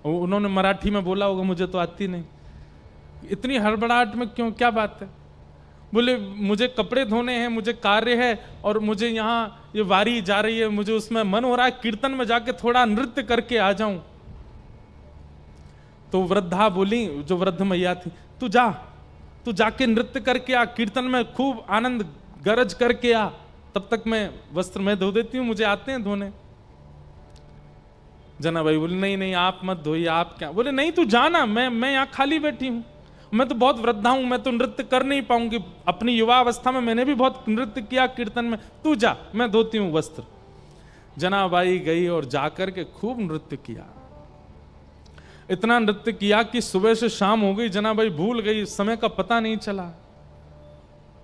उन्होंने मराठी में बोला होगा, मुझे तो आती नहीं, इतनी हड़बड़ाहट में क्यों, क्या बात है? बोले मुझे कपड़े धोने हैं, मुझे कार्य है, और मुझे यहाँ ये वारी जा रही है, मुझे उसमें मन हो रहा है कीर्तन में जाके थोड़ा नृत्य करके आ जाऊं। तो वृद्धा बोली, जो वृद्ध मैया थी, तू जाके नृत्य करके आ, कीर्तन में खूब आनंद गरज करके आ, तब तक मैं वस्त्र में धो देती हूं, मुझे आते हैं धोने। जनाबाई बोली, नहीं नहीं आप मत धोइए, आप क्या? बोले नहीं तू जाना, मैं यहाँ खाली बैठी हूं, मैं तो बहुत वृद्धा हूं, मैं तो नृत्य कर नहीं पाऊंगी, अपनी युवा अवस्था में मैंने भी बहुत नृत्य किया कीर्तन में, तू जा, मैं धोती हूं वस्त्र। जनाबाई गई और जाकर के खूब नृत्य किया, इतना नृत्य किया कि सुबह से शाम हो गई, जनाबाई भूल गई, समय का पता नहीं चला।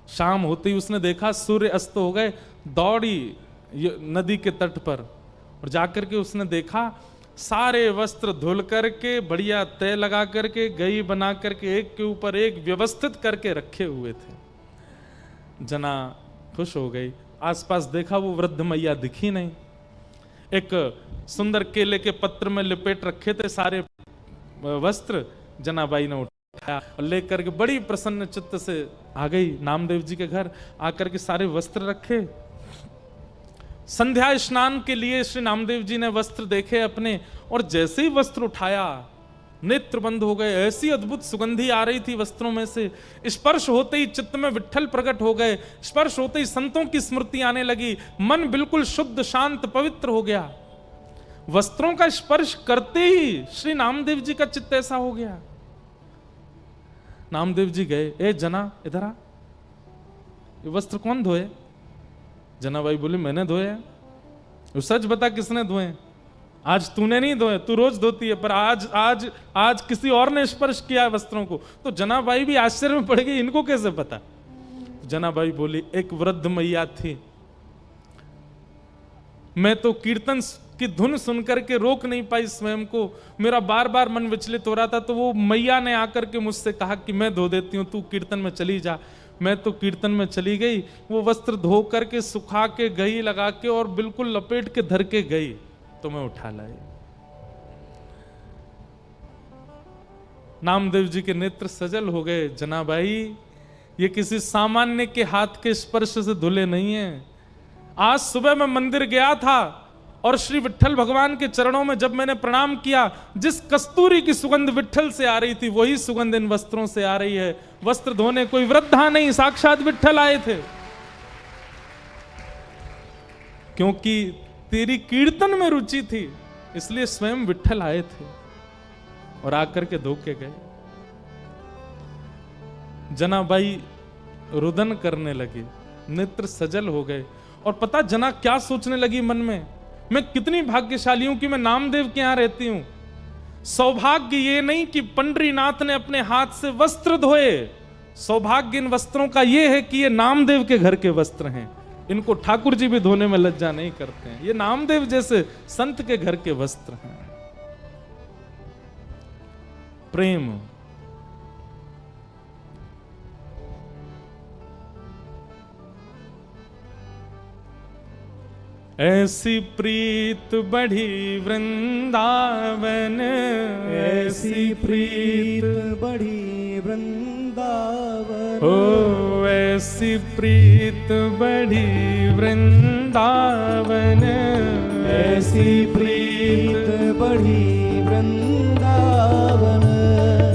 शाम होते ही उसने देखा सूर्य अस्त हो गए, दौड़ी नदी के तट पर, और जाकर के उसने देखा सारे वस्त्र धुल करके बढ़िया तय लगा करके गई बना करके एक के ऊपर एक व्यवस्थित करके रखे हुए थे। जना खुश हो गई, आसपास देखा वो वृद्ध मैया दिखी नहीं। एक सुंदर केले के पत्र में लिपेट रखे थे सारे वस्त्र, जनाबाई ने उठाया और लेकर के बड़ी प्रसन्न चित्त से आ गई नामदेव जी के घर, आकर के सारे वस्त्र रखे। संध्या स्नान के लिए श्री नामदेव जी ने वस्त्र देखे अपने, और जैसे ही वस्त्र उठाया नेत्र बंद हो गए, ऐसी अद्भुत सुगंधी आ रही थी वस्त्रों में से, स्पर्श होते ही चित्त में विठ्ठल प्रकट हो गए, स्पर्श होते ही संतों की स्मृति आने लगी, मन बिल्कुल शुद्ध शांत पवित्र हो गया। वस्त्रों का स्पर्श करते ही श्री नामदेव जी का चित्त ऐसा हो गया। नामदेव जी गए, ए जना इधर आ, ये वस्त्र कौन धोए? जनाबाई बोली मैंने धोए। वो सच बता किसने धोए? आज तूने नहीं धोए, तू रोज धोती है, पर आज आज आज किसी और ने स्पर्श किया है वस्त्रों को। तो जनाबाई भी आश्चर्य में पड़ गई, इनको कैसे पता? तो जनाबाई बोली एक वृद्ध मैया थी, मैं तो कीर्तन की धुन सुनकर के रोक नहीं पाई स्वयं को, मेरा बार बार मन विचलित हो रहा था, तो वो मैया ने आकर के मुझसे कहा कि मैं धो देती हूं, तू कीर्तन में चली जा। मैं तो कीर्तन में चली गई, वो वस्त्र धो करके सुखा के गई लगा के, और बिल्कुल लपेट के धर के गई, तो मैं उठा लाई। नामदेव जी के नेत्र सजल हो गए। जनाबाई ये किसी सामान्य के हाथ के स्पर्श से धुले नहीं है। आज सुबह मैं मंदिर गया था और श्री विठ्ठल भगवान के चरणों में जब मैंने प्रणाम किया, जिस कस्तूरी की सुगंध विठ्ठल से आ रही थी वही सुगंध इन वस्त्रों से आ रही है। वस्त्र धोने कोई वृद्धा नहीं, साक्षात विठ्ठल आए थे, क्योंकि तेरी कीर्तन में रुचि थी, इसलिए स्वयं विठ्ठल आए थे और आकर के धो के गए। जनाबाई रुदन करने लगी, नेत्र सजल हो गए, और पता जना क्या सोचने लगी मन में, मैं कितनी भाग्यशाली हूं कि मैं नामदेव के यहां रहती हूं। सौभाग्य ये नहीं कि पंढरीनाथ ने अपने हाथ से वस्त्र धोए, सौभाग्य इन वस्त्रों का ये है कि ये नामदेव के घर के वस्त्र हैं, इनको ठाकुर जी भी धोने में लज्जा नहीं करते हैं, ये नामदेव जैसे संत के घर के वस्त्र हैं। प्रेम। ऐसी प्रीत बढ़ी वृंदावन, ऐसी प्रीत बढ़ी वृंदावन, ओ ऐसी प्रीत बढ़ी वृंदावन, ऐसी प्रीत बढ़ी वृंदावन।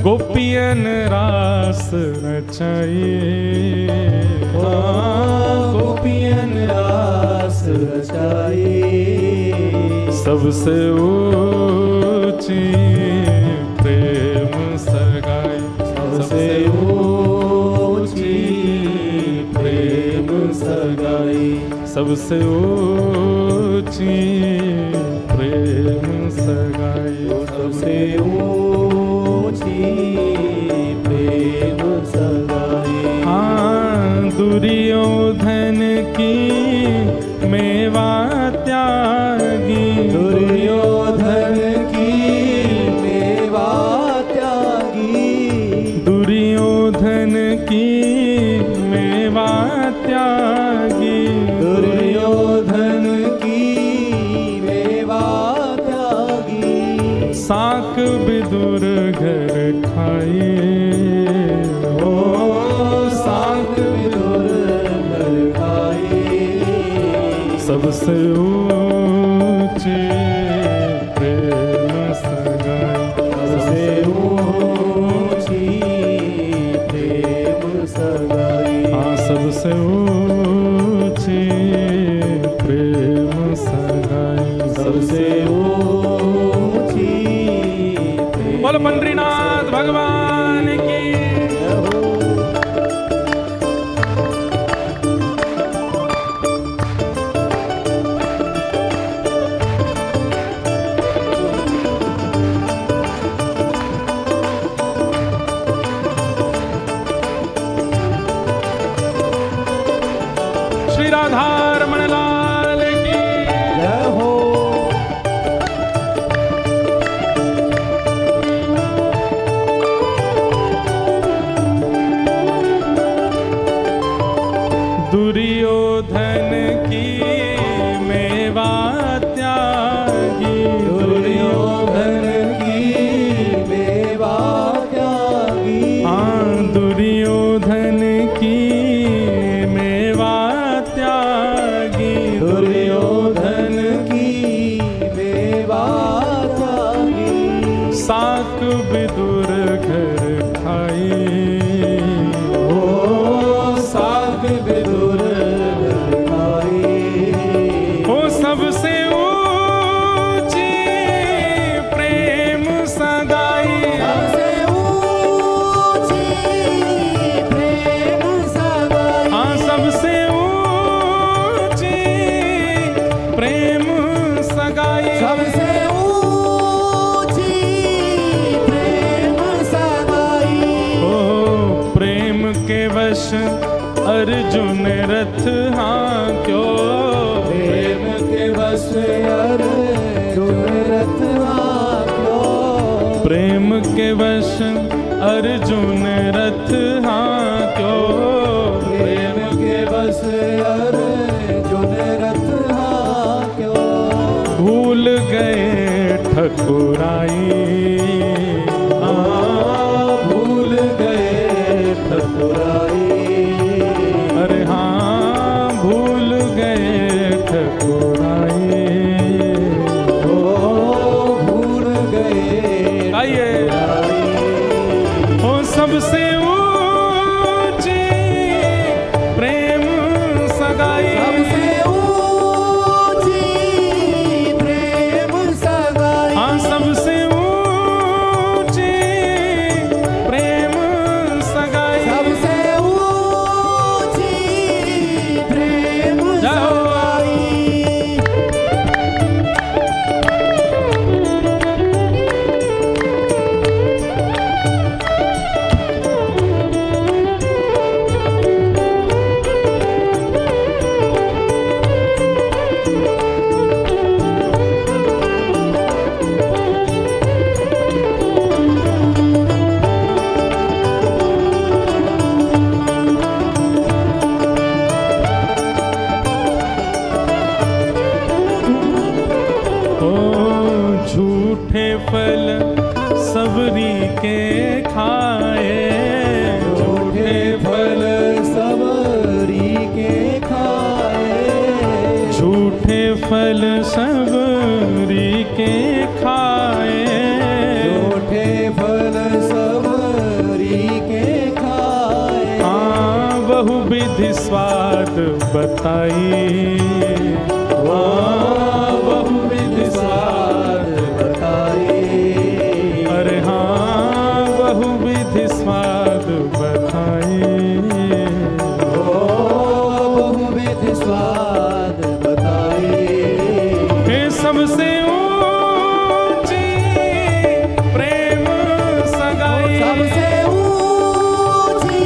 गोपियन रास रचाए, गोपियन रास रचाए, सबसे ऊंची प्रेम सगाई, सबसे ऊंची प्रेम सगाई, सबसे ऊंची प्रेम सगाई, सबसे ऊंची प्रेम सगाई। हाँ दुर्योधन की मेवा त्यागी, दुर्योधन की मेवा त्यागी, दुर्योधन की मेवा त्यागी, दुर्योधन की मेवा त्यागी। साक विदुर घर खाए, ओ साक विदुर घर खाए, सबसे ऊंची प्रेम सगाई, सबसे ऊंची प्रेम सगाई। हाँ सबसे ऊंची प्रेम सगाई, सबसे ऊंची प्रेम। बोल पंडरीनाथ भगवान की। श्री राधा रमण लाल की जय हो। दुर्योधन की मेवा त्यागी, दुर्योधन की मेवा त्यागी, हाँ दुर्योधन की मेवा त्यागी, दुर्योधन की मेवा त्यागी। साक विदुर घर खाए, ओ साक विदुर घर खाए, ओ सबसे ऊंची प्रेम सगाई, सबसे ऊंची प्रेम सगाई। हाँ सबसे ऊंची प्रेम सगाई, सबसे ऊंची प्रेम सगाई। ओ प्रेम के वश अर्जुन रथ हाँक्यो, प्रेम के वश अर्जुन रथ हाँक्यो, प्रेम के वश अर्जुन रथ हाँक्यो, प्रेम के वश अर्जुन रथ हाँक्यो। भूल गए ठकुराई, भूल गए ठकुराई, अरे हाँ भूल गए ठकुराई, ओ भूल गए आइए ठकुराई। ओ सबसे ऊंची प्रेम सगाई, सबसे ऊंची प्रेम सगाई। हाँ सबसे ऊंची प्रेम सगाई, सबसे ऊंची बहुविधि स्वाद बताई, बहुविधि स्वाद बताई। अरे हाँ बहुविधि स्वाद बताई, बहुविधि स्वाद बताई। हे सबसे ऊंची प्रेम सगाई, सबसे ऊंची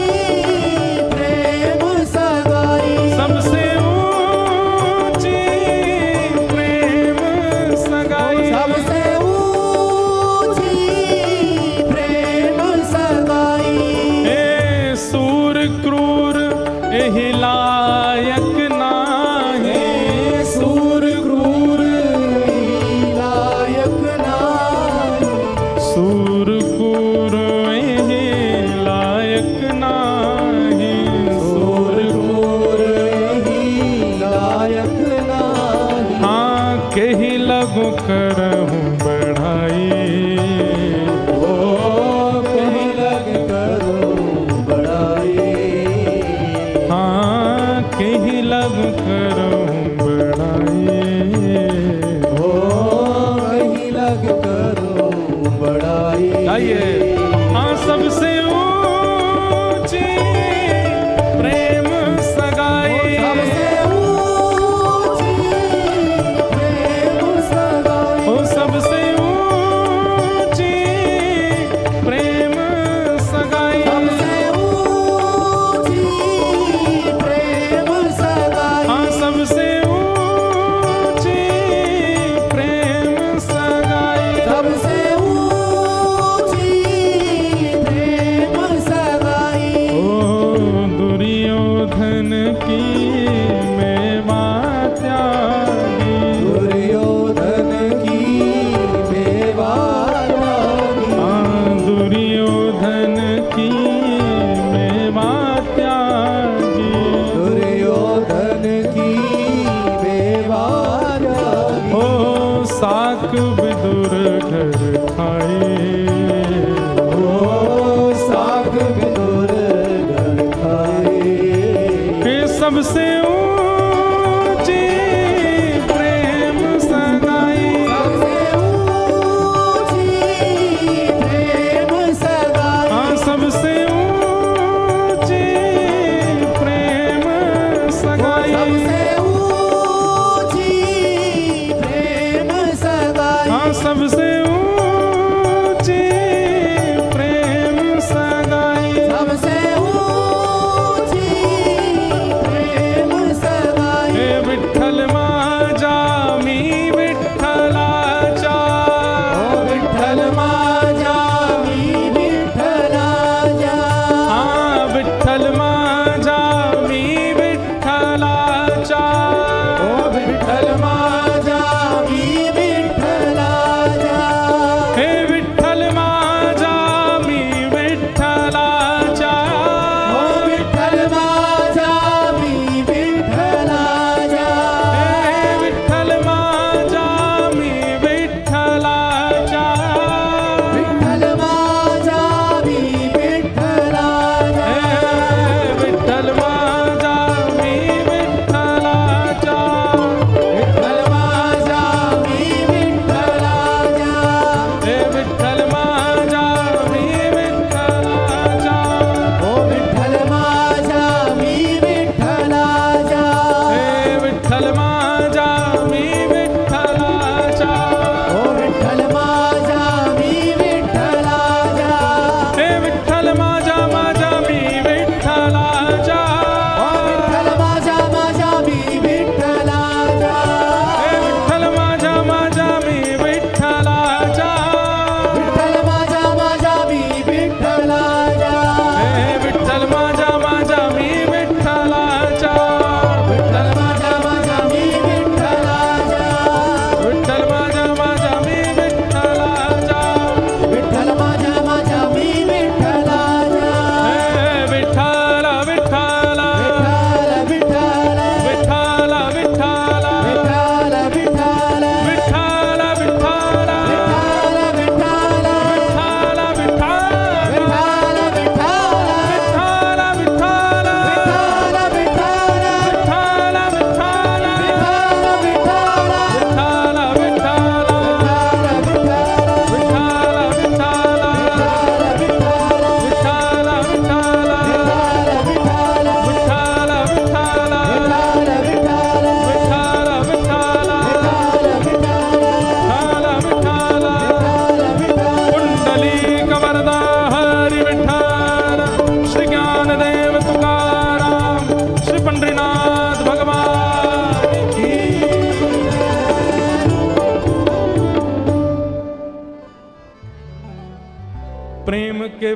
प्रेम सगाई। सबसे ऊंची प्रेम सगाई, सबसे ऊंची प्रेम सगाई। ए सूर क्रूर एहि लायक नाही, सूर क्रूर लायक नाही। सूर क्रूर एहि लायक नाही, सूर क्रूर ही लायक नाही। हाँ केहि लगु करहूँ बढ़ाई, ओ कहीं लग करो बड़ाई। हाँ केहि लगु करहूँ बढ़ाई, ओ कहीं लग करो बड़ाई। आइए हाँ सबसे ऊंची प्रेम सगाई, सबसे ऊंची प्रेम सगाई। ओ सबसे ऊंची प्रेम सगाई, सबसे ऊंची प्रेम सगाई। हाँ सबसे ऊंची प्रेम सगाई, सबसे ऊंची प्रेम सगाई। ओ दुर्योधन की मेवा त्यागी, दुर्योधन की मेवा त्यागी। हाँ दुर्योधन की मेवा त्यागी, दुर्योधन की मेवा त्यागी। ओ साक विदुर घर खाए, ओ साग विदुर घर खाए। हे सबसे ऊंची प्रेम सगाई, सबसे ऊंची प्रेम सगाई। हाँ सबसे ऊंची प्रेम सगाई, सबसे ऊंची प्रेम सगाई। हाँ सबसे ऊंची प्रेम सगाई, सबसे ऊंची प्रेम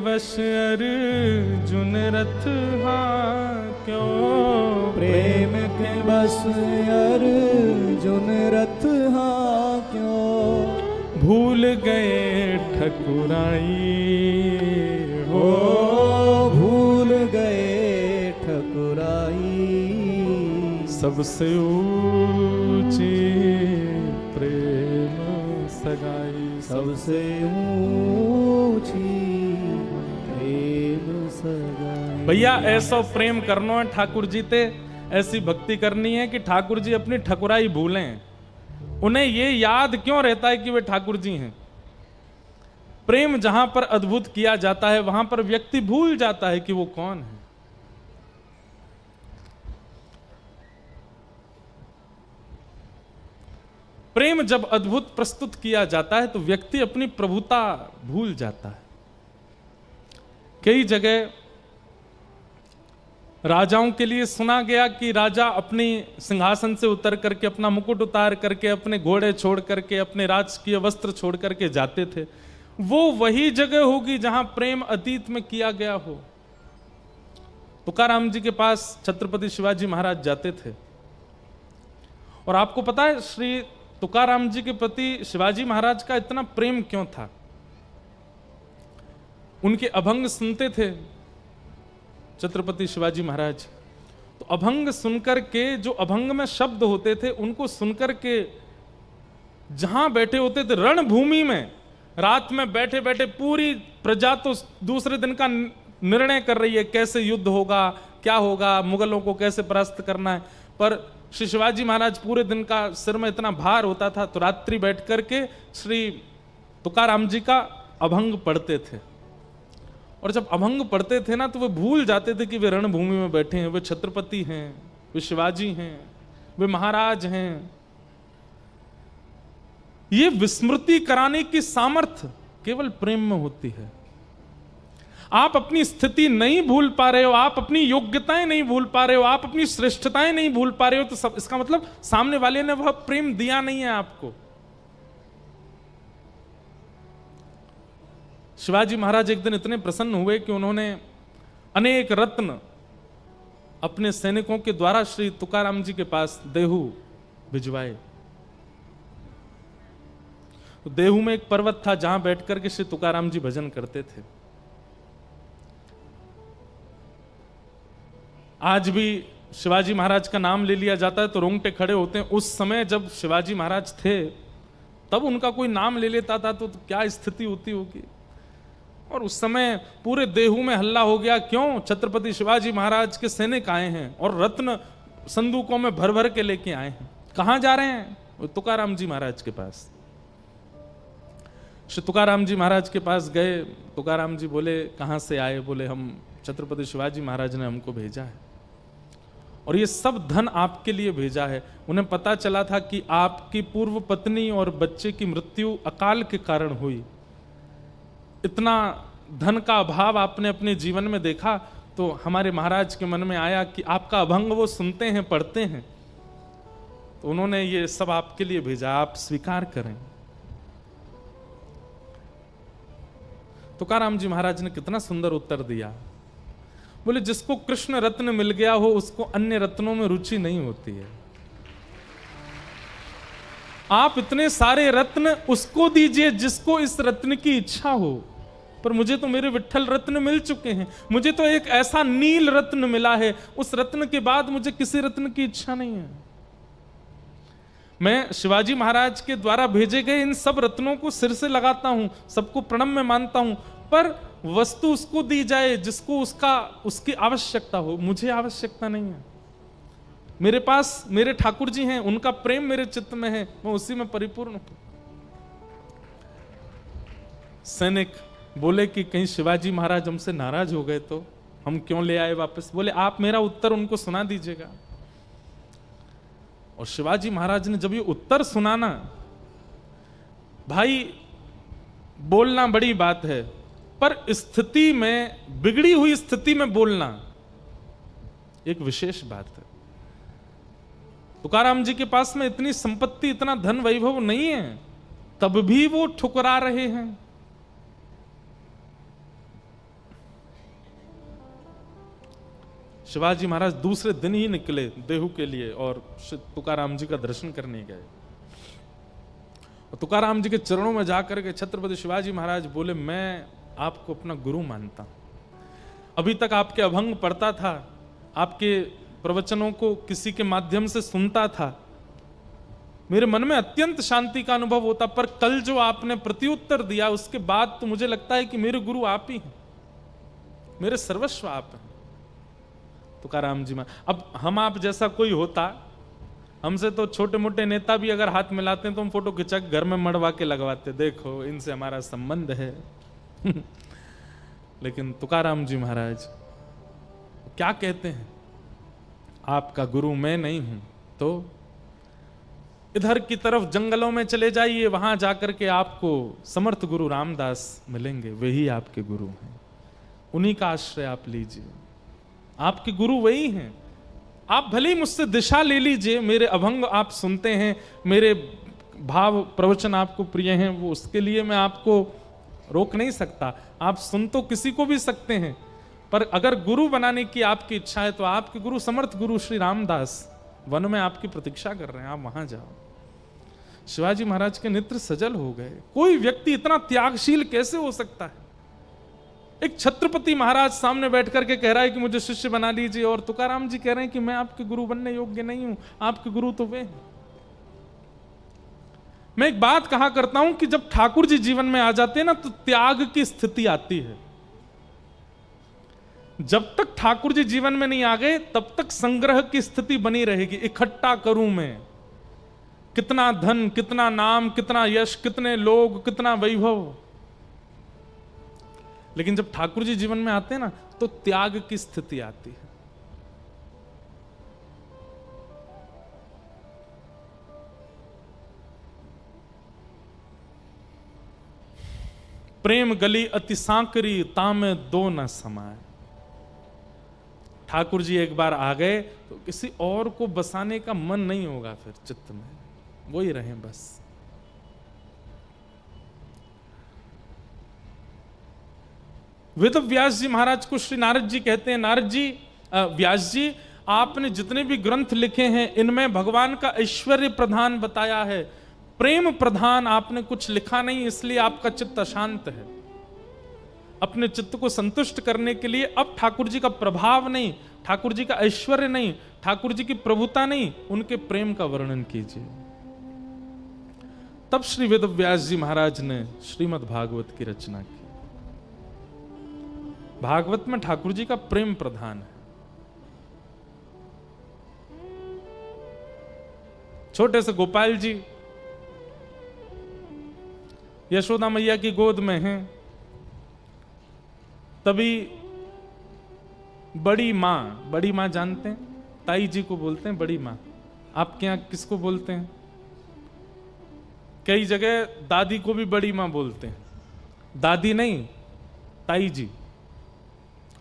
वश अर्जुन रथ हाँक्यो, प्रेम के बस अर्जुन रथ हाँक्यो, भूल गए ठकुराई हो, भूल गए ठकुराई, सबसे ऊंची प्रेम सगाई। सबसे ऊंची प्रेम सगाई। भैया ऐसा प्रेम करना है ठाकुर जी ते, ऐसी भक्ति करनी है कि ठाकुर जी अपनी ठकुराई भूलें। उन्हें ये याद क्यों रहता है कि वे ठाकुर जी हैं। प्रेम जहां पर अद्भुत किया जाता है वहां पर व्यक्ति भूल जाता है कि वो कौन है। प्रेम जब अद्भुत प्रस्तुत किया जाता है तो व्यक्ति अपनी प्रभुता भूल जाता है। कई जगह राजाओं के लिए सुना गया कि राजा अपनी सिंहासन से उतर करके, अपना मुकुट उतार करके, अपने घोड़े छोड़ करके, अपने राजकीय वस्त्र छोड़ करके जाते थे। वो वही जगह होगी जहां प्रेम अतीत में किया गया हो। तुकाराम जी के पास छत्रपति शिवाजी महाराज जाते थे और आपको पता है श्री तुकाराम जी के प्रति शिवाजी महाराज का इतना प्रेम क्यों था। उनके अभंग सुनते थे छत्रपति शिवाजी महाराज, तो अभंग सुनकर के जो अभंग में शब्द होते थे उनको सुनकर के जहां बैठे होते थे रणभूमि में, रात में बैठे बैठे पूरी प्रजा तो दूसरे दिन का निर्णय कर रही है कैसे युद्ध होगा, क्या होगा, मुगलों को कैसे परास्त करना है, पर श्री शिवाजी महाराज पूरे दिन का सिर में इतना भार होता था तो रात्रि बैठ करके श्री तुकाराम जी का अभंग पढ़ते थे। और जब अभंग पढ़ते थे ना तो वे भूल जाते थे कि वे रणभूमि में बैठे हैं, वे छत्रपति हैं, वे शिवाजी हैं, वे महाराज हैं। ये विस्मृति कराने की सामर्थ्य केवल प्रेम में होती है। आप अपनी स्थिति नहीं भूल पा रहे हो, आप अपनी योग्यताएं नहीं भूल पा रहे हो, आप अपनी श्रेष्ठताएं नहीं भूल पा रहे हो, तो सब इसका मतलब सामने वाले ने वह प्रेम दिया नहीं है आपको। शिवाजी महाराज एक दिन इतने प्रसन्न हुए कि उन्होंने अनेक रत्न अपने सैनिकों के द्वारा श्री तुकाराम जी के पास देहू भिजवाए। तो देहू में एक पर्वत था जहां बैठकर के श्री तुकाराम जी भजन करते थे। आज भी शिवाजी महाराज का नाम ले लिया जाता है तो रोंगटे खड़े होते हैं। उस समय जब शिवाजी महाराज थे तब उनका कोई नाम ले लेता था तो क्या स्थिति होती होगी। और उस समय पूरे देहू में हल्ला हो गया, क्यों? छत्रपति शिवाजी महाराज के सैनिक आए हैं और रत्न संदूकों में भर भर के लेके आए हैं। कहां जा रहे हैं? तुकाराम जी महाराज के पास। श्री तुकाराम जी महाराज के पास गए। तुकाराम जी बोले, कहां से आए? बोले, हम छत्रपति शिवाजी महाराज ने हमको भेजा है और ये सब धन आपके लिए भेजा है। उन्हें पता चला था कि आपकी पूर्व पत्नी और बच्चे की मृत्यु अकाल के कारण हुई। इतना धन का अभाव आपने अपने जीवन में देखा तो हमारे महाराज के मन में आया कि आपका अभंग वो सुनते हैं, पढ़ते हैं, तो उन्होंने ये सब आपके लिए भेजा, आप स्वीकार करें। तुकाराम जी महाराज ने कितना सुंदर उत्तर दिया। बोले, जिसको कृष्ण रत्न मिल गया हो उसको अन्य रत्नों में रुचि नहीं होती है। आप इतने सारे रत्न उसको दीजिए जिसको इस रत्न की इच्छा हो, पर मुझे तो मेरे विट्ठल रत्न मिल चुके हैं। मुझे तो एक ऐसा नील रत्न मिला है, उस रत्न के बाद मुझे किसी रत्न की इच्छा नहीं है। मैं शिवाजी महाराज के द्वारा भेजे गए इन सब रत्नों को सिर से लगाता हूं, सबको प्रणम्य मानता हूं, पर वस्तु उसको दी जाए जिसको उसकी आवश्यकता हो। मुझे आवश्यकता नहीं है। मेरे पास मेरे ठाकुर जी हैं, उनका प्रेम मेरे चित्त में है, मैं उसी में परिपूर्ण हूं। सैनिक बोले कि कहीं शिवाजी महाराज हमसे नाराज हो गए तो हम क्यों ले आए वापस। बोले, आप मेरा उत्तर उनको सुना दीजिएगा। और शिवाजी महाराज ने जब ये उत्तर सुनाना, भाई बोलना बड़ी बात है, पर स्थिति में, बिगड़ी हुई स्थिति में बोलना एक विशेष बात है। तुकाराम जी के पास में इतनी संपत्ति, इतना धन वैभव नहीं है, तब भी वो ठुकरा रहे हैं। शिवाजी महाराज दूसरे दिन ही निकले देहू के लिए और तुकाराम जी का दर्शन करने गए। और तुकाराम जी के चरणों में जाकर के छत्रपति शिवाजी महाराज बोले, मैं आपको अपना गुरु मानता हूं। अभी तक आपके अभंग पढ़ता था, आपके प्रवचनों को किसी के माध्यम से सुनता था, मेरे मन में अत्यंत शांति का अनुभव होता, पर कल जो आपने प्रत्युत्तर दिया उसके बाद तो मुझे लगता है कि मेरे गुरु आप ही हैं, मेरे सर्वस्व आप हैं। तुकाराम जी अब हम आप जैसा कोई होता, हमसे तो छोटे मोटे नेता भी अगर हाथ मिलाते हैं तो हम फोटो खिंचा के घर में मड़वा के लगवाते, देखो इनसे हमारा संबंध है। लेकिन तुकाराम जी महाराज क्या कहते हैं, आपका गुरु मैं नहीं हूं तो इधर की तरफ जंगलों में चले जाइए, वहां जाकर के आपको समर्थ गुरु रामदास मिलेंगे, वही आपके गुरु हैं, उन्हीं का आश्रय आप लीजिए, आपके गुरु वही हैं। आप भले ही मुझसे दिशा ले लीजिए, मेरे अभंग आप सुनते हैं, मेरे भाव प्रवचन आपको प्रिय हैं, वो उसके लिए मैं आपको रोक नहीं सकता, आप सुन तो किसी को भी सकते हैं, पर अगर गुरु बनाने की आपकी इच्छा है तो आपके गुरु समर्थ गुरु श्री रामदास वन में आपकी प्रतीक्षा कर रहे हैं, आप वहां जाओ। शिवाजी महाराज के नेत्र सजल हो गए। कोई व्यक्ति इतना त्यागशील कैसे हो सकता है? एक छत्रपति महाराज सामने बैठ करके कह रहा है कि मुझे शिष्य बना लीजिए, और तुकाराम जी कह रहे हैं कि मैं आपके गुरु बनने योग्य नहीं हूं, आपके गुरु तो वे हैं। मैं एक बात कहा करता हूं कि जब ठाकुर जी जीवन में आ जाते हैं ना तो त्याग की स्थिति आती है। जब तक ठाकुर जी जीवन में नहीं आ गए तब तक संग्रह की स्थिति बनी रहेगी, इकट्ठा करूं मैं, कितना धन, कितना नाम, कितना यश, कितने लोग, कितना वैभव। लेकिन जब ठाकुर जी जीवन में आते हैं ना तो त्याग की स्थिति आती है। प्रेम गली अति सांकरी तामे दो न समाए। ठाकुर जी एक बार आ गए तो किसी और को बसाने का मन नहीं होगा फिर चित्त में, वो ही रहे बस। वेद व्यास जी महाराज को श्री नारद जी कहते हैं, नारद जी, व्यास जी, आपने जितने भी ग्रंथ लिखे हैं इनमें भगवान का ऐश्वर्य प्रधान बताया है, प्रेम प्रधान आपने कुछ लिखा नहीं, इसलिए आपका चित्त अशांत है। अपने चित्त को संतुष्ट करने के लिए अब ठाकुर जी का प्रभाव नहीं, ठाकुर जी का ऐश्वर्य नहीं, ठाकुर जी की प्रभुता नहीं, उनके प्रेम का वर्णन कीजिए। तब श्री वेद व्यास जी महाराज ने श्रीमद् भागवत की रचना की। भागवत में ठाकुर जी का प्रेम प्रधान है। छोटे से गोपाल जी यशोदा मैया की गोद में हैं, तभी बड़ी मां जानते हैं, ताई जी को बोलते हैं बड़ी मां। आपके यहां किसको बोलते हैं? कई जगह दादी को भी बड़ी मां बोलते हैं, दादी नहीं ताई जी।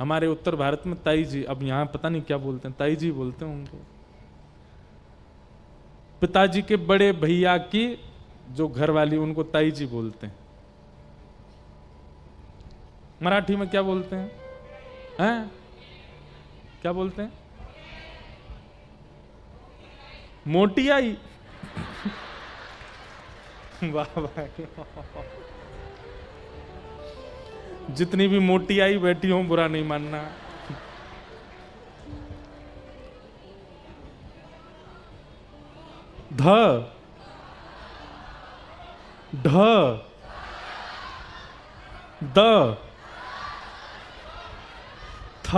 हमारे उत्तर भारत में ताई जी, अब यहां पता नहीं क्या बोलते हैं, ताई जी बोलते हैं उनको। पिताजी के बड़े भैया की जो घरवाली, उनको ताई जी बोलते हैं। मराठी में क्या बोलते हैं? हैं? क्या बोलते हैं? मोटी आई। वाह वाह, जितनी भी मोटी आई बैठी हो बुरा नहीं मानना। ध ढ द थ।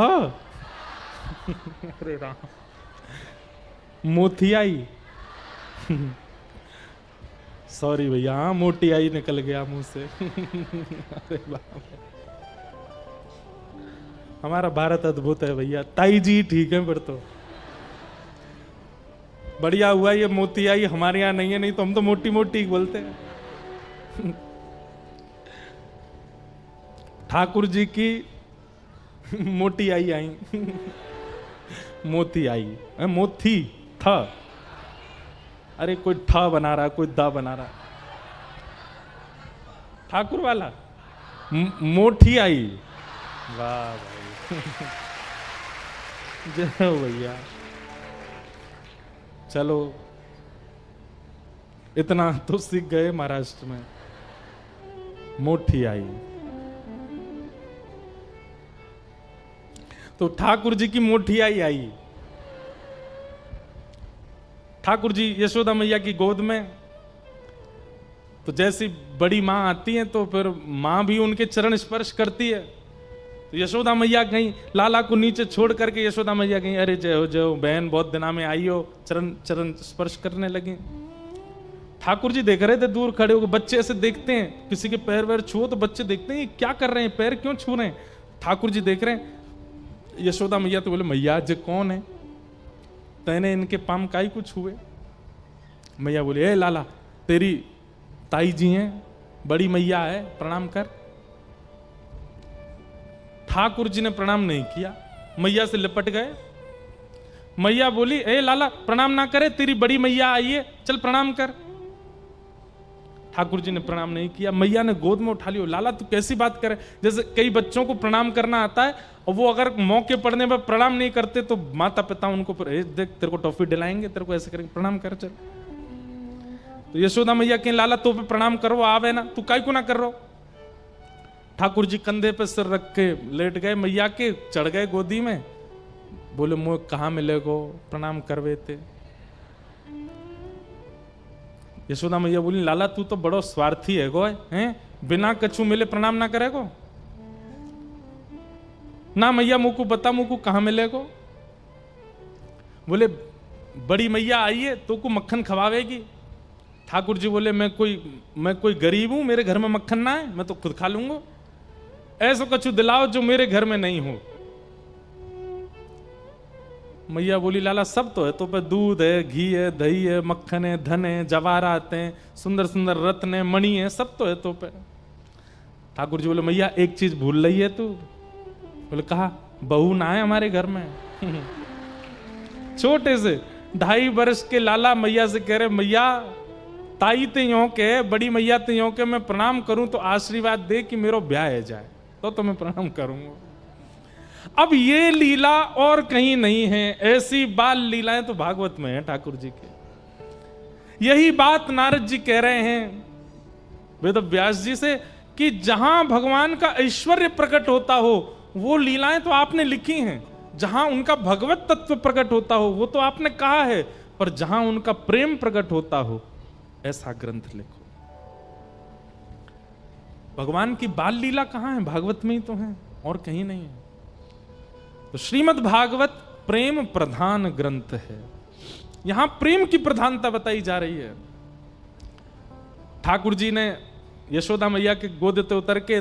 अरे राम, मोथियाई। सॉरी भैया, हाँ मोटी आई निकल गया मुंह से। अरे बाप, हमारा भारत अद्भुत है भैया। ताई जी ठीक है फिर तो बढ़िया हुआ, ये मोतियाई हमारे यहाँ नहीं है, नहीं तो हम तो मोटी मोटी बोलते हैं। ठाकुर जी की मोटी आई आई, मोती आई, मोथी था। अरे कोई ठा बना रहा, कोई दा बना रहा। ठाकुर वाला मोठी आई। वाह भाई। जय हो भैया। चलो इतना तो सीख गए। महाराष्ट्र में मोठी आई तो ठाकुर जी की मोठी आई। ठाकुर जी यशोदा मैया की गोद में, तो जैसी बड़ी मां आती है तो फिर मां भी उनके चरण स्पर्श करती है। तो यशोदा मैया कहीं लाला को नीचे छोड़ करके यशोदा मैया कहीं अरे जय हो बहन बहुत दिना में आई हो, चरण चरण स्पर्श करने लगी। ठाकुर जी देख रहे थे दूर खड़े होकर। बच्चे ऐसे देखते हैं, किसी के पैर वैर छुओ तो बच्चे देखते हैं ये क्या कर रहे हैं, पैर क्यों छू रहे हैं। ठाकुर जी देख रहे हैं। यशोदा मैया तो बोले मैया जे कौन है, तैने इनके पाम काई को छुए। मैया बोले ए लाला तेरी ताई जी हैं, बड़ी मैया है, प्रणाम कर। ठाकुर जी ने प्रणाम नहीं किया, मैया से लिपट गए। मैया बोली ए लाला प्रणाम ना करे, तेरी बड़ी मैया आई है, चल प्रणाम कर। ठाकुर जी ने प्रणाम नहीं किया। मैया ने गोद में उठा लिया। लाला तू कैसी बात करे, जैसे कई बच्चों को प्रणाम करना आता है और वो अगर मौके पड़ने पर प्रणाम नहीं करते तो माता पिता उनको देख तेरे को टॉफी दिलाएंगे, तेरे को ऐसे करेंगे, प्रणाम कर चल। तो यशोदा मैया कहें लाला तो पे प्रणाम करो, आवे ना, तू काय को ना कर रहा। ठाकुर जी कंधे पे सिर रख के लेट गए मैया के, चढ़ गए गोदी में। बोले मुझे कहाँ मिलेगो, प्रणाम करवे थे। यशोदा मैया बोली लाला तू तो बड़ो स्वार्थी है गो, हैं बिना कछु मिले प्रणाम ना करेगो ना। मैया मुझको बता मुझको कहाँ मिलेगो। बोले बड़ी मैया आई है तो को मक्खन खवावेगी। ठाकुर जी बोले मैं कोई गरीब हूं, मेरे घर में मक्खन ना है, मैं तो खुद खा लूंगा। ऐसा कछु दिलाओ जो मेरे घर में नहीं हो। मैया बोली लाला सब तो है, तो पे दूध है, घी है, दही है, मक्खन है, धन है, जवाहरात हैं, सुंदर सुंदर रत्न है, मणि है, सब तो है तो पे। ठाकुर जी बोले मैया एक चीज भूल रही है तू। बोले कहा बहू ना है हमारे घर में। छोटे से 2.5 वर्ष के लाला मैया से कह रहे मैया ताई ते यों के, बड़ी मैया ते यों के मैं प्रणाम करूं तो आशीर्वाद दे कि मेरा ब्याह है जाए तो मैं प्रणाम करूंगा। अब ये लीला और कहीं नहीं है, ऐसी बाल लीलाएं तो भागवत में है ठाकुर जी के। यही बात नारद जी कह रहे हैं वेद व्यास जी से कि जहां भगवान का ऐश्वर्य प्रकट होता हो वो लीलाएं तो आपने लिखी हैं, जहां उनका भगवत तत्व प्रकट होता हो वो तो आपने कहा है, पर जहां उनका प्रेम प्रकट होता हो ऐसा ग्रंथ लिखो। भगवान की बाल लीला कहां है, भागवत में ही तो है और कहीं नहीं है। तो श्रीमद् भागवत प्रेम प्रधान ग्रंथ है, यहां प्रेम की प्रधानता बताई जा रही है। ठाकुर जी ने यशोदा मैया के गोद पे उतर के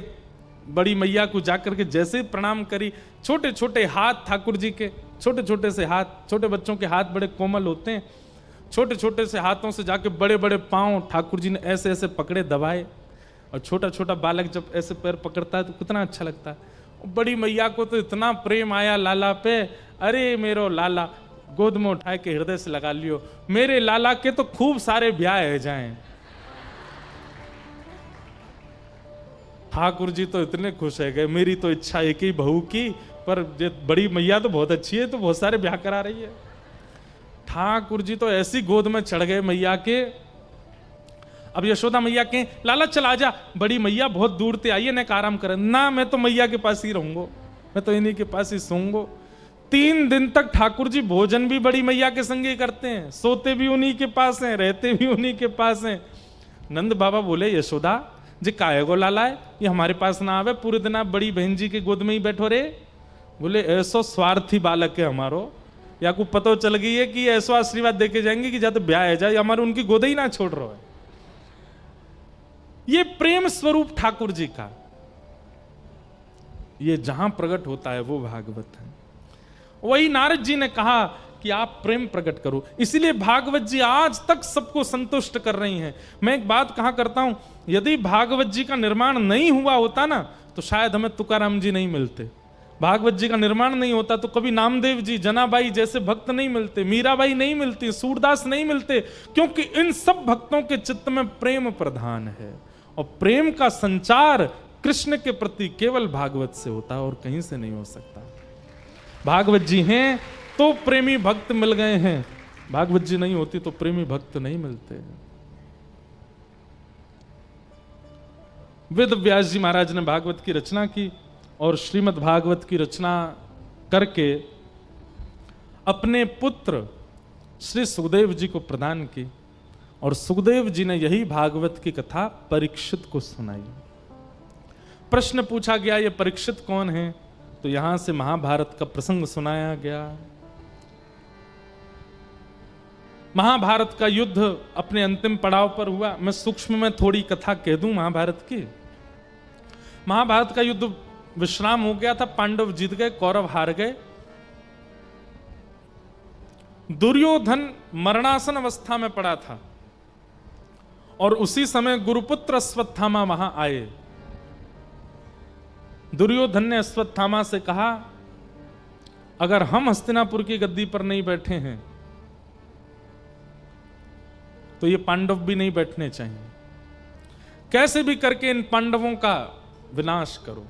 बड़ी मैया को जाकर के जैसे प्रणाम करी, छोटे छोटे हाथ ठाकुर जी के, छोटे छोटे से हाथ, छोटे बच्चों के हाथ बड़े कोमल होते हैं, छोटे छोटे से हाथों से जाके बड़े बड़े पांव ठाकुर जी ने ऐसे ऐसे पकड़े दबाए। और छोटा छोटा बालक जब ऐसे पैर पकड़ता है तो कितना अच्छा लगता है। बड़ी मैया को तो इतना प्रेम आया लाला पे, अरे मेरो लाला, गोद में उठाए के हृदय से लगा लियो, मेरे लाला के तो खूब सारे ब्याह है जाएं। ठाकुर जी तो इतने खुश है गए, मेरी तो इच्छा एक ही बहू की, पर ये बड़ी मैया तो बहुत अच्छी है तो बहुत सारे ब्याह करा रही है। ठाकुर जी तो ऐसी गोद में चढ़ गए मैया के। अब यशोदा मैया के लाला चला जा, बड़ी मैया बहुत दूर से आई है, ना आराम करे ना, मैं तो मैया के पास ही रहूंगा, मैं तो इन्हीं के पास ही सोऊंगा। 3 दिन तक ठाकुर जी भोजन भी बड़ी मैया के संग ही करते हैं, सोते भी उन्हीं के पास हैं, रहते भी उन्हीं के पास हैं। नंद बाबा बोले यशोदा जी काहे गो लाला है, ये हमारे पास ना आवे, पूरे दिन आप बड़ी बहन जी के गोद में ही बैठो रे। बोले ऐसो स्वार्थी बालक है हमारो, या को पता चल गई है कि ऐसा आशीर्वाद देके जाएंगे कि जाते ब्याह है जाए, हमारे उनकी गोद ही ना छोड़ रहा है। ये प्रेम स्वरूप ठाकुर जी का ये जहां प्रकट होता है वो भागवत है। वही नारद जी ने कहा कि आप प्रेम प्रकट करो, इसीलिए भागवत जी आज तक सबको संतुष्ट कर रही हैं। मैं एक बात कहा करता हूं, यदि भागवत जी का निर्माण नहीं हुआ होता ना तो शायद हमें तुकाराम जी नहीं मिलते। भागवत जी का निर्माण नहीं होता तो कभी नामदेव जी, जनाबाई जैसे भक्त नहीं मिलते, मीराबाई नहीं मिलती, सूरदास नहीं मिलते, क्योंकि इन सब भक्तों के चित्त में प्रेम प्रधान है। और प्रेम का संचार कृष्ण के प्रति केवल भागवत से होता है और कहीं से नहीं हो सकता। भागवत जी हैं तो प्रेमी भक्त मिल गए हैं, भागवत जी नहीं होती तो प्रेमी भक्त नहीं मिलते। वेद व्यास जी महाराज ने भागवत की रचना की और श्रीमद् भागवत की रचना करके अपने पुत्र श्री सुखदेव जी को प्रदान की और सुखदेव जी ने यही भागवत की कथा परीक्षित को सुनाई। प्रश्न पूछा गया ये परीक्षित कौन है, तो यहां से महाभारत का प्रसंग सुनाया गया। महाभारत का युद्ध अपने अंतिम पड़ाव पर हुआ। मैं सूक्ष्म में थोड़ी कथा कह दूं महाभारत की। महाभारत का युद्ध विश्राम हो गया था, पांडव जीत गए, कौरव हार गए। दुर्योधन मरणासन अवस्था में पड़ा था और उसी समय गुरुपुत्र अश्वत्थामा वहां आए। दुर्योधन ने अश्वत्थामा से कहा, अगर हम हस्तिनापुर की गद्दी पर नहीं बैठे हैं तो ये पांडव भी नहीं बैठने चाहिए। कैसे भी करके इन पांडवों का विनाश करो।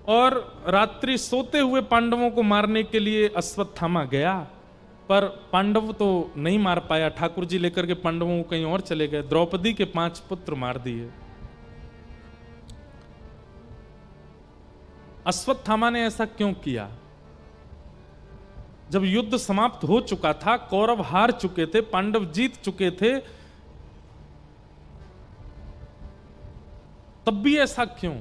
और रात्रि सोते हुए पांडवों को मारने के लिए अश्वत्थामा गया, पर पांडव तो नहीं मार पाया। ठाकुर जी लेकर के पांडवों को कहीं और चले गए। द्रौपदी के 5 पुत्र मार दिए। अश्वत्थामा ने ऐसा क्यों किया? जब युद्ध समाप्त हो चुका था, कौरव हार चुके थे, पांडव जीत चुके थे, तब भी ऐसा क्यों?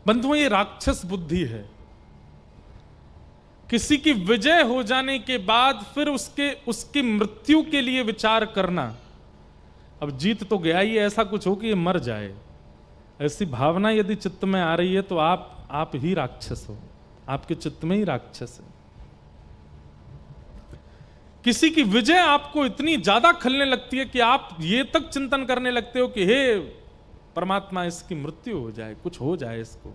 बंधुओं, ये राक्षस बुद्धि है। किसी की विजय हो जाने के बाद फिर उसकी मृत्यु के लिए विचार करना। अब जीत तो गया ही, ऐसा कुछ हो कि ये मर जाए, ऐसी भावना यदि चित्त में आ रही है तो आप ही राक्षस हो, आपके चित्त में ही राक्षस है। किसी की विजय आपको इतनी ज्यादा खलने लगती है कि आप ये तक चिंतन करने लगते हो कि हे परमात्मा, इसकी मृत्यु हो जाए, कुछ हो जाए, इसको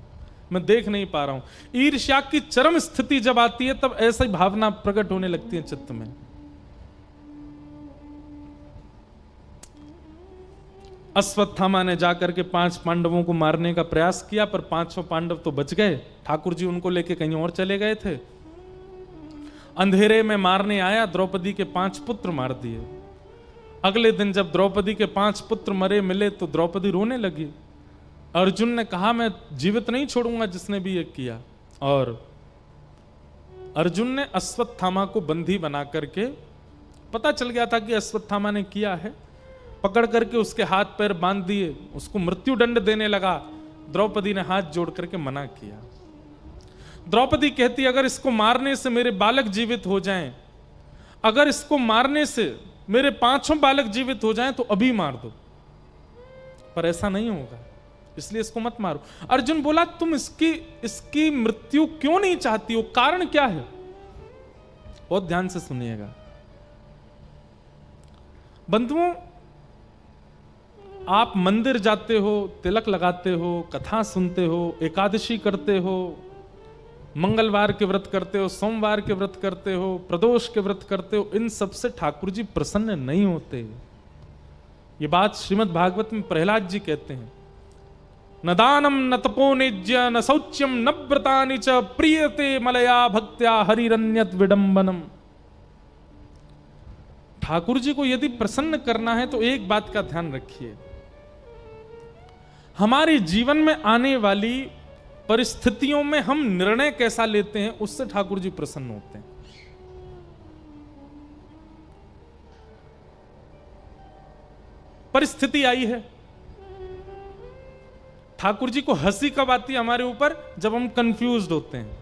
मैं देख नहीं पा रहा हूं। ईर्ष्या की चरम स्थिति जब आती है तब ऐसी भावना प्रकट होने लगती है चित्त में। अश्वत्थामा ने जाकर के 5 पांडवों को मारने का प्रयास किया, पर 5 पांडव तो बच गए। ठाकुर जी उनको लेके कहीं और चले गए थे। अंधेरे में मारने आया, द्रौपदी के 5 पुत्र मार दिए। अगले दिन जब द्रौपदी के 5 पुत्र मरे मिले तो द्रौपदी रोने लगी। अर्जुन ने कहा, मैं जीवित नहीं छोड़ूंगा जिसने भी ये किया। और अर्जुन ने अश्वत्थामा को बंदी बना करके, पता चल गया था कि अश्वत्थामा ने किया है, पकड़ करके उसके हाथ पैर बांध दिए, उसको मृत्यु दंड देने लगा। द्रौपदी ने हाथ जोड़ करके मना किया। द्रौपदी कहती, अगर इसको मारने से मेरे बालक जीवित हो जाएं, अगर इसको मारने से मेरे 5 बालक जीवित हो जाएं तो अभी मार दो, पर ऐसा नहीं होगा, इसलिए इसको मत मारो। अर्जुन बोला, तुम इसकी मृत्यु क्यों नहीं चाहती हो, कारण क्या है? बहुत ध्यान से सुनिएगा बंधुओं। आप मंदिर जाते हो, तिलक लगाते हो, कथा सुनते हो, एकादशी करते हो, मंगलवार के व्रत करते हो, सोमवार के व्रत करते हो, प्रदोष के व्रत करते हो, इन सब से ठाकुर जी प्रसन्न नहीं होते। ये बात श्रीमद् भागवत में प्रहलाद जी कहते हैं, न दानम न तपो निज्य न शौच्यम न व्रतानि च प्रियते मलया भक्त्या हरिरन्यत विडंबनम। ठाकुर जी को यदि प्रसन्न करना है तो एक बात का ध्यान रखिए, हमारे जीवन में आने वाली परिस्थितियों में हम निर्णय कैसा लेते हैं, उससे ठाकुर जी प्रसन्न होते हैं। परिस्थिति आई है, ठाकुर जी को हंसी कब आती है हमारे ऊपर? जब हम कंफ्यूज्ड होते हैं,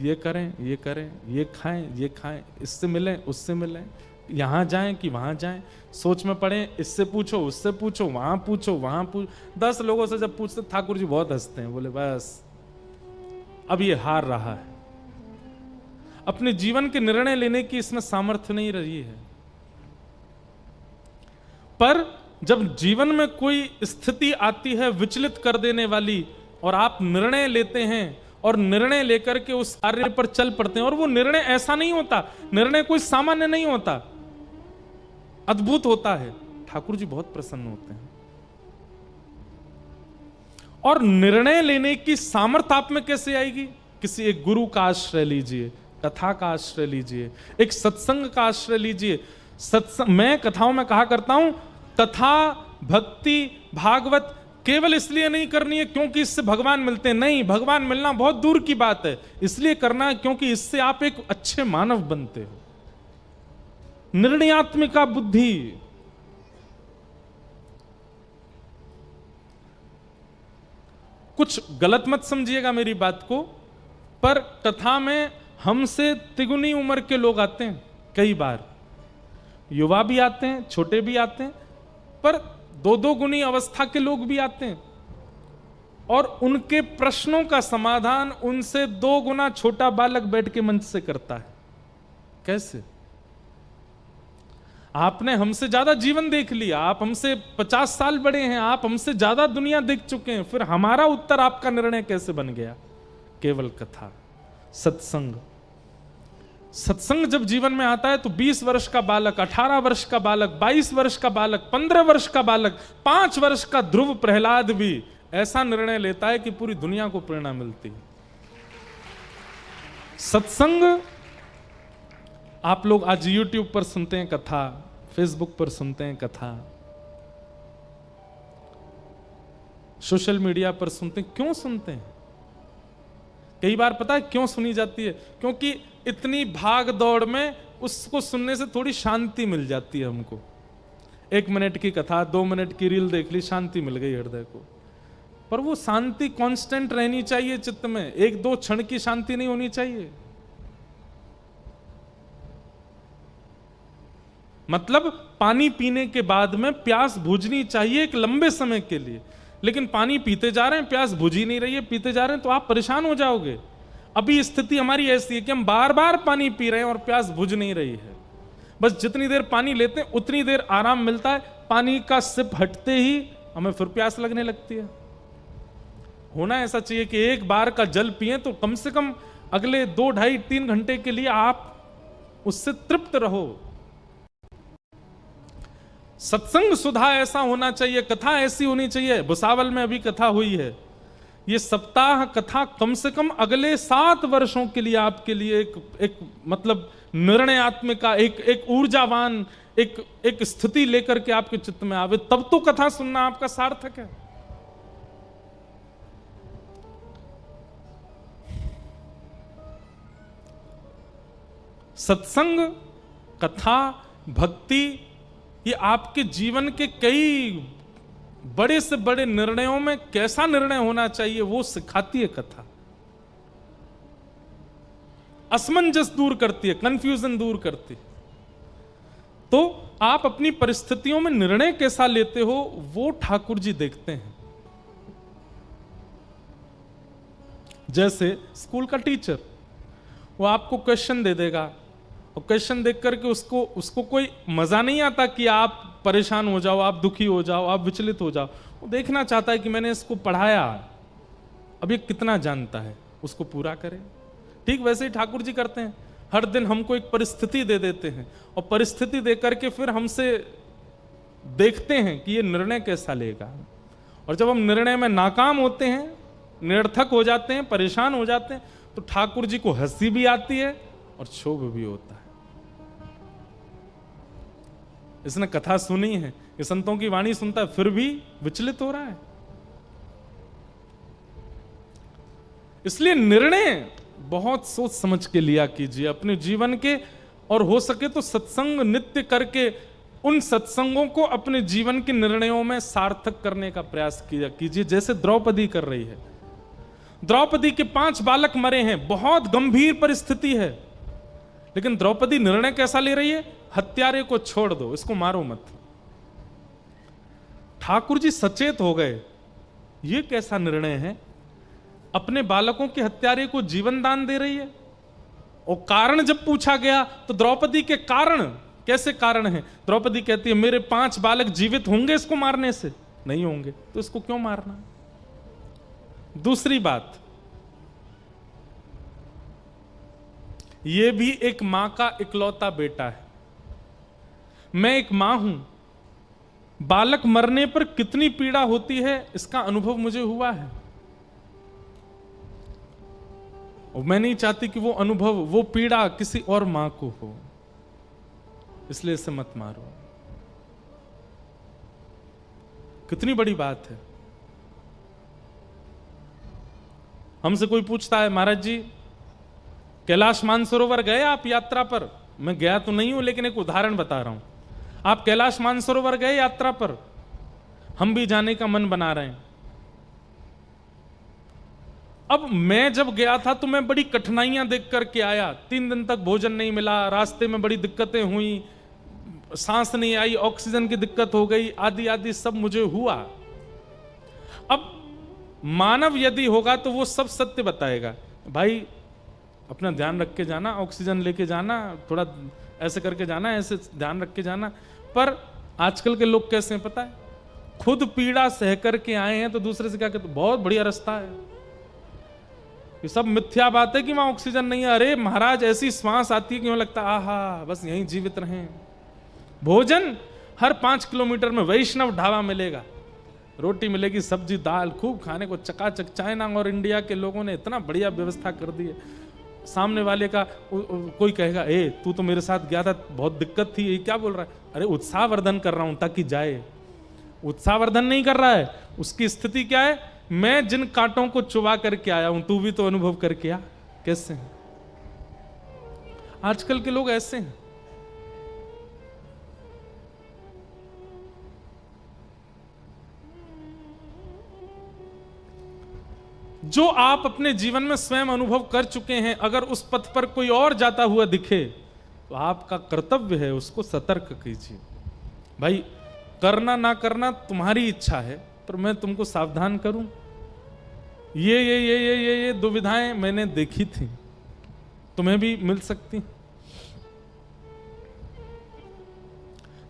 ये करें, ये करें, ये खाएं, ये खाएं, इससे मिलें, उससे मिलें, यहां जाएं कि वहां जाएं, सोच में पड़े, इससे पूछो, उससे पूछो, वहां पूछो, वहां पूछो। 10 लोगों से जब पूछते ठाकुर जी बहुत हंसते हैं, बोले बस अब ये हार रहा है, अपने जीवन के निर्णय लेने की इसमें सामर्थ्य नहीं रही है। पर जब जीवन में कोई स्थिति आती है विचलित कर देने वाली, और आप निर्णय लेते हैं और निर्णय लेकर के उस कार्य पर चल पड़ते हैं, और वो निर्णय ऐसा नहीं होता, निर्णय कोई सामान्य नहीं होता, अद्भुत होता है, ठाकुर जी बहुत प्रसन्न होते हैं। और निर्णय लेने की सामर्थ्य आप में कैसे आएगी? किसी एक गुरु का आश्रय लीजिए, कथा का आश्रय लीजिए, एक सत्संग का आश्रय लीजिए। सत्संग, मैं कथाओं में कहा करता हूं, कथा, भक्ति, भागवत केवल इसलिए नहीं करनी है क्योंकि इससे भगवान मिलते हैं। नहीं, भगवान मिलना बहुत दूर की बात है। इसलिए करना है क्योंकि इससे आप एक अच्छे मानव बनते हो। निर्णयात्मिका बुद्धि। कुछ गलत मत समझिएगा मेरी बात को, पर कथा में हमसे तिगुनी उम्र के लोग आते हैं। कई बार युवा भी आते हैं, छोटे भी आते हैं, पर दो दो गुनी अवस्था के लोग भी आते हैं और उनके प्रश्नों का समाधान उनसे 2 गुना छोटा बालक बैठ के मंच से करता है। कैसे? आपने हमसे ज्यादा जीवन देख लिया, आप हमसे 50 साल बड़े हैं, आप हमसे ज्यादा दुनिया देख चुके हैं, फिर हमारा उत्तर आपका निर्णय कैसे बन गया? केवल कथा, सत्संग। सत्संग जब जीवन में आता है तो 20 वर्ष का बालक, 18 वर्ष का बालक, 22 वर्ष का बालक, 15 वर्ष का बालक, 5 वर्ष का ध्रुव प्रहलाद भी ऐसा निर्णय लेता है कि पूरी दुनिया को प्रेरणा मिलती है। सत्संग आप लोग आज YouTube पर सुनते हैं कथा, Facebook पर सुनते हैं कथा, सोशल मीडिया पर सुनते हैं। क्यों सुनते हैं? कई बार पता है क्यों सुनी जाती है? क्योंकि इतनी भाग दौड़ में उसको सुनने से थोड़ी शांति मिल जाती है हमको। 1 मिनट की कथा, 2 मिनट की रील देख ली, शांति मिल गई हृदय को। पर वो शांति कांस्टेंट रहनी चाहिए चित्त में, 1-2 क्षण की शांति नहीं होनी चाहिए। मतलब पानी पीने के बाद में प्यास बुझनी चाहिए एक लंबे समय के लिए, लेकिन पानी पीते जा रहे हैं, प्यास बुझ ही नहीं रही है, पीते जा रहे हैं तो आप परेशान हो जाओगे। अभी स्थिति हमारी ऐसी है कि हम बार बार पानी पी रहे हैं और प्यास बुझ नहीं रही है। बस जितनी देर पानी लेते हैं उतनी देर आराम मिलता है, पानी का सिप हटते ही हमें फिर प्यास लगने लगती है। होना ऐसा चाहिए कि एक बार का जल पिए तो कम से कम अगले 2, 2.5, 3 घंटे के लिए आप उससे तृप्त रहो। सत्संग सुधा ऐसा होना चाहिए, कथा ऐसी होनी चाहिए। भुसावल में अभी कथा हुई है, ये सप्ताह कथा कम से कम अगले 7 वर्षों के लिए आपके लिए एक मतलब निर्णयात्मिका, एक ऊर्जावान, एक स्थिति लेकर के आपके चित्त में आवे, तब तो कथा सुनना आपका सार्थक है। सत्संग, कथा, भक्ति, ये आपके जीवन के कई बड़े से बड़े निर्णयों में कैसा निर्णय होना चाहिए वो सिखाती है कथा। असमंजस दूर करती है, कंफ्यूजन दूर करती है। तो आप अपनी परिस्थितियों में निर्णय कैसा लेते हो वो ठाकुर जी देखते हैं। जैसे स्कूल का टीचर, वो आपको क्वेश्चन दे देगा और क्वेश्चन देख करके उसको कोई मजा नहीं आता कि आप परेशान हो जाओ, आप दुखी हो जाओ, आप विचलित हो जाओ। वो देखना चाहता है कि मैंने इसको पढ़ाया, अब ये कितना जानता है, उसको पूरा करे। ठीक वैसे ही ठाकुर जी करते हैं। हर दिन हमको एक परिस्थिति दे देते हैं और परिस्थिति दे करके फिर हमसे देखते हैं कि ये निर्णय कैसा लेगा। और जब हम निर्णय में नाकाम होते हैं, निरर्थक हो जाते हैं, परेशान हो जाते हैं, तो ठाकुर जी को हंसी भी आती है और क्षोभ भी होता है। इसने कथा सुनी है, ये संतों की वाणी सुनता है, फिर भी विचलित हो रहा है। इसलिए निर्णय बहुत सोच समझ के लिया कीजिए अपने जीवन के, और हो सके तो सत्संग नित्य करके उन सत्संगों को अपने जीवन के निर्णयों में सार्थक करने का प्रयास किया कीजिए, जैसे द्रौपदी कर रही है। द्रौपदी के 5 बालक मरे हैं, बहुत गंभीर परिस्थिति है, लेकिन द्रौपदी निर्णय कैसा ले रही है? हत्यारे को छोड़ दो, इसको मारो मत। ठाकुर जी सचेत हो गए, ये कैसा निर्णय है? अपने बालकों के हत्यारे को जीवन दान दे रही है। और कारण जब पूछा गया तो द्रौपदी के कारण, कैसे कारण है? द्रौपदी कहती है मेरे 5 बालक जीवित होंगे इसको मारने से? नहीं होंगे, तो इसको क्यों मारना? दूसरी बात, यह भी एक मां का इकलौता बेटा है। मैं एक मां हूं, बालक मरने पर कितनी पीड़ा होती है इसका अनुभव मुझे हुआ है, और मैं नहीं चाहती कि वो अनुभव, वो पीड़ा किसी और मां को हो, इसलिए इसे मत मारो। कितनी बड़ी बात है। हमसे कोई पूछता है, महाराज जी कैलाश मानसरोवर गए आप यात्रा पर? मैं गया तो नहीं हूं, लेकिन एक उदाहरण बता रहा हूं। आप कैलाश मानसरोवर गए यात्रा पर? हम भी जाने का मन बना रहे हैं। अब मैं जब गया था तो मैं बड़ी कठिनाइयां देख करके आया। 3 दिन तक भोजन नहीं मिला, रास्ते में बड़ी दिक्कतें हुई, सांस नहीं आई, ऑक्सीजन की दिक्कत हो गई, आदि आदि सब मुझे हुआ। अब मानव यदि होगा तो वो सब सत्य बताएगा, भाई अपना ध्यान रख के जाना, ऑक्सीजन लेके जाना, थोड़ा ऐसे करके जाना, ऐसे ध्यान रख के जाना। पर आजकल के लोग कैसे हैं पता है? खुद पीड़ा सह करके आए हैं तो दूसरे से क्या कहते, बहुत बढ़िया रास्ता है। ये सब मिथ्या बात है कि वहां ऑक्सीजन नहीं है। अरे महाराज ऐसी श्वास आती है कि वहां लगता है आहा बस यहीं जीवित रहें। भोजन हर 5 किलोमीटर में वैष्णव ढाबा मिलेगा, रोटी मिलेगी, सब्जी दाल, खूब खाने को चकाचक। चाइना और इंडिया के लोगों ने इतना बढ़िया व्यवस्था कर दी है। सामने वाले का कोई कहेगा, ए तू तो मेरे साथ गया था, बहुत दिक्कत थी, ये क्या बोल रहा है? अरे उत्साहवर्धन कर रहा हूं ताकि जाए। उत्साहवर्धन नहीं कर रहा है, उसकी स्थिति क्या है? मैं जिन कांटों को चुबा करके आया हूं, तू भी तो अनुभव करके आ। कैसे हैं आजकल के लोग? ऐसे हैं। जो आप अपने जीवन में स्वयं अनुभव कर चुके हैं, अगर उस पथ पर कोई और जाता हुआ दिखे तो आपका कर्तव्य है उसको सतर्क कीजिए। भाई करना ना करना तुम्हारी इच्छा है, पर मैं तुमको सावधान करूं। ये दुविधाएं मैंने देखी थी, तुम्हें भी मिल सकती।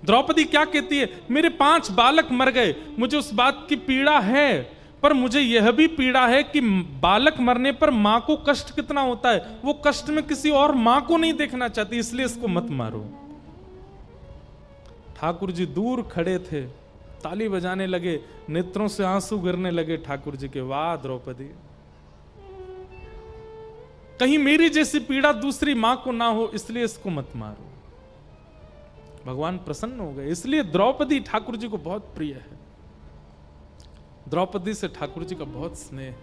द्रौपदी क्या कहती है? मेरे 5 बालक मर गए, मुझे उस बात की पीड़ा है, पर मुझे यह भी पीड़ा है कि बालक मरने पर मां को कष्ट कितना होता है। वो कष्ट में किसी और मां को नहीं देखना चाहती, इसलिए इसको मत मारो। ठाकुर जी दूर खड़े थे, ताली बजाने लगे, नेत्रों से आंसू गिरने लगे ठाकुर जी के। वाह द्रौपदी, कहीं मेरी जैसी पीड़ा दूसरी मां को ना हो, इसलिए इसको मत मारो। भगवान प्रसन्न हो गए। इसलिए द्रौपदी ठाकुर जी को बहुत प्रिय है। द्रौपदी से ठाकुर जी का बहुत स्नेह है।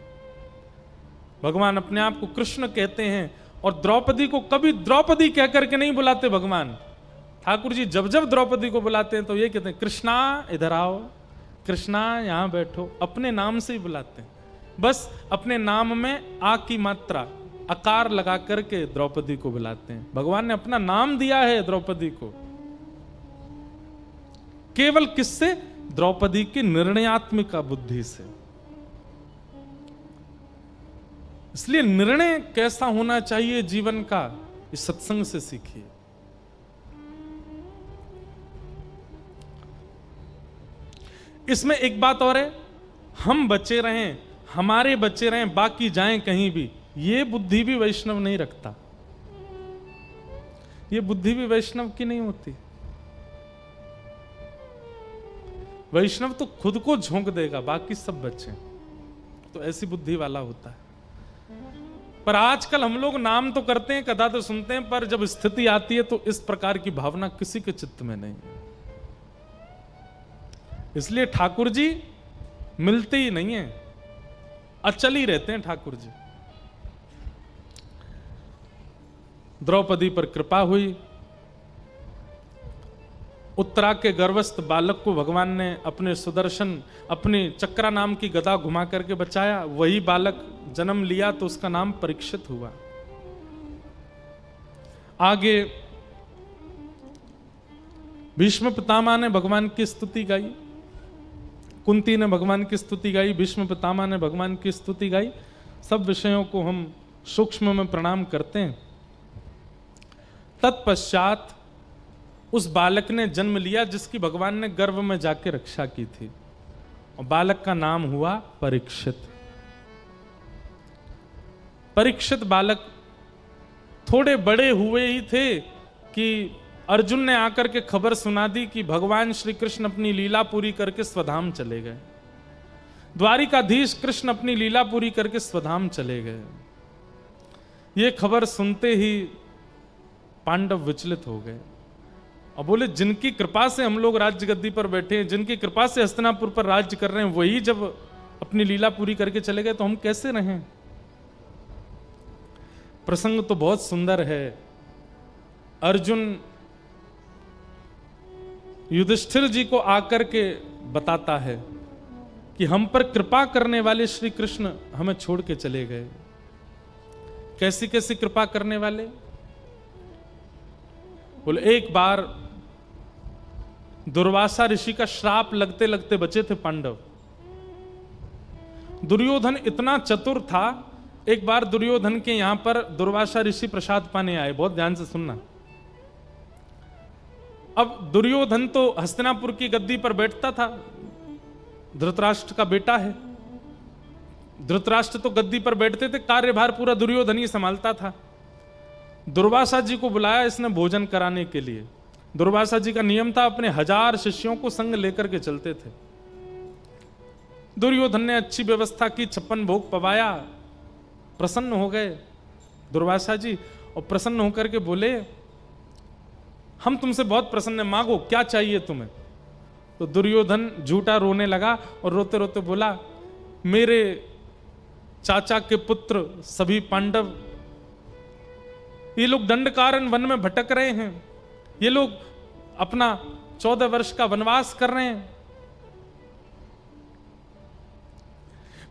भगवान अपने आप को कृष्ण कहते हैं, और द्रौपदी को कभी द्रौपदी कह करके नहीं बुलाते भगवान। ठाकुर जी जब जब द्रौपदी को बुलाते हैं तो ये कहते हैं, कृष्णा इधर आओ, कृष्णा यहां बैठो। अपने नाम से ही बुलाते हैं, बस अपने नाम में आ की मात्रा आकार लगा करके द्रौपदी को बुलाते हैं। भगवान ने अपना नाम दिया है द्रौपदी को, केवल किससे? द्रौपदी की निर्णयात्मिका बुद्धि से। इसलिए निर्णय कैसा होना चाहिए जीवन का, इस सत्संग से सीखिए। इसमें एक बात और है, हम बचे रहें, हमारे बचे रहें, बाकी जाएं कहीं भी, ये बुद्धि भी वैष्णव नहीं रखता। ये बुद्धि भी वैष्णव की नहीं होती। वैष्णव तो खुद को झोंक देगा, बाकी सब बचे, तो ऐसी बुद्धि वाला होता है। पर आजकल हम लोग नाम तो करते हैं, कथा तो सुनते हैं, पर जब स्थिति आती है तो इस प्रकार की भावना किसी के चित्त में नहीं है। इसलिए ठाकुर जी मिलते ही नहीं है, अचल ही रहते हैं ठाकुर जी। द्रौपदी पर कृपा हुई। उत्तरा के गर्भस्थ बालक को भगवान ने अपने सुदर्शन, अपने चक्रा नाम की गदा घुमा करके बचाया। वही बालक जन्म लिया तो उसका नाम परीक्षित हुआ। आगे भीष्म पितामह ने भगवान की स्तुति गाई, कुंती ने भगवान की स्तुति गाई, भीष्म पितामह ने भगवान की स्तुति गाई। सब विषयों को हम सूक्ष्म में प्रणाम करते हैं। तत्पश्चात उस बालक ने जन्म लिया जिसकी भगवान ने गर्भ में जाके रक्षा की थी, और बालक का नाम हुआ परीक्षित। परीक्षित बालक थोड़े बड़े हुए ही थे कि अर्जुन ने आकर के खबर सुना दी कि भगवान श्री कृष्ण अपनी लीला पूरी करके स्वधाम चले गए। द्वारिकाधीश कृष्ण अपनी लीला पूरी करके स्वधाम चले गए। ये खबर सुनते ही पांडव विचलित हो गए और बोले, जिनकी कृपा से हम लोग राज्य गद्दी पर बैठे हैं, जिनकी कृपा से हस्तिनापुर पर राज्य कर रहे हैं, वही जब अपनी लीला पूरी करके चले गए तो हम कैसे रहें। प्रसंग तो बहुत सुंदर है। अर्जुन युधिष्ठिर जी को आकर के बताता है कि हम पर कृपा करने वाले श्री कृष्ण हमें छोड़ के चले गए। कैसी कैसी कृपा करने वाले? बोले, एक बार दुर्वासा ऋषि का श्राप लगते लगते बचे थे पांडव। दुर्योधन इतना चतुर था, एक बार दुर्योधन के यहां पर दुर्वासा ऋषि प्रसाद पाने आए। बहुत ध्यान से सुनना। अब दुर्योधन तो हस्तिनापुर की गद्दी पर बैठता था, धृतराष्ट्र का बेटा है। धृतराष्ट्र तो गद्दी पर बैठते थे, कार्यभार पूरा दुर्योधन ही संभालता था। दुर्वासा जी को बुलाया इसने भोजन कराने के लिए। दुर्वासा जी का नियम था, अपने 1000 शिष्यों को संग लेकर के चलते थे। दुर्योधन ने अच्छी व्यवस्था की, 56 भोग पवाया। प्रसन्न हो गए दुर्वासा जी और प्रसन्न होकर के बोले, हम तुमसे बहुत प्रसन्न हैं, मांगो क्या चाहिए तुम्हें। तो दुर्योधन झूठा रोने लगा और रोते रोते बोला, मेरे चाचा के पुत्र सभी पांडव, ये लोग दंडकारण्य वन में भटक रहे हैं, ये लोग अपना 14 वर्ष का वनवास कर रहे हैं।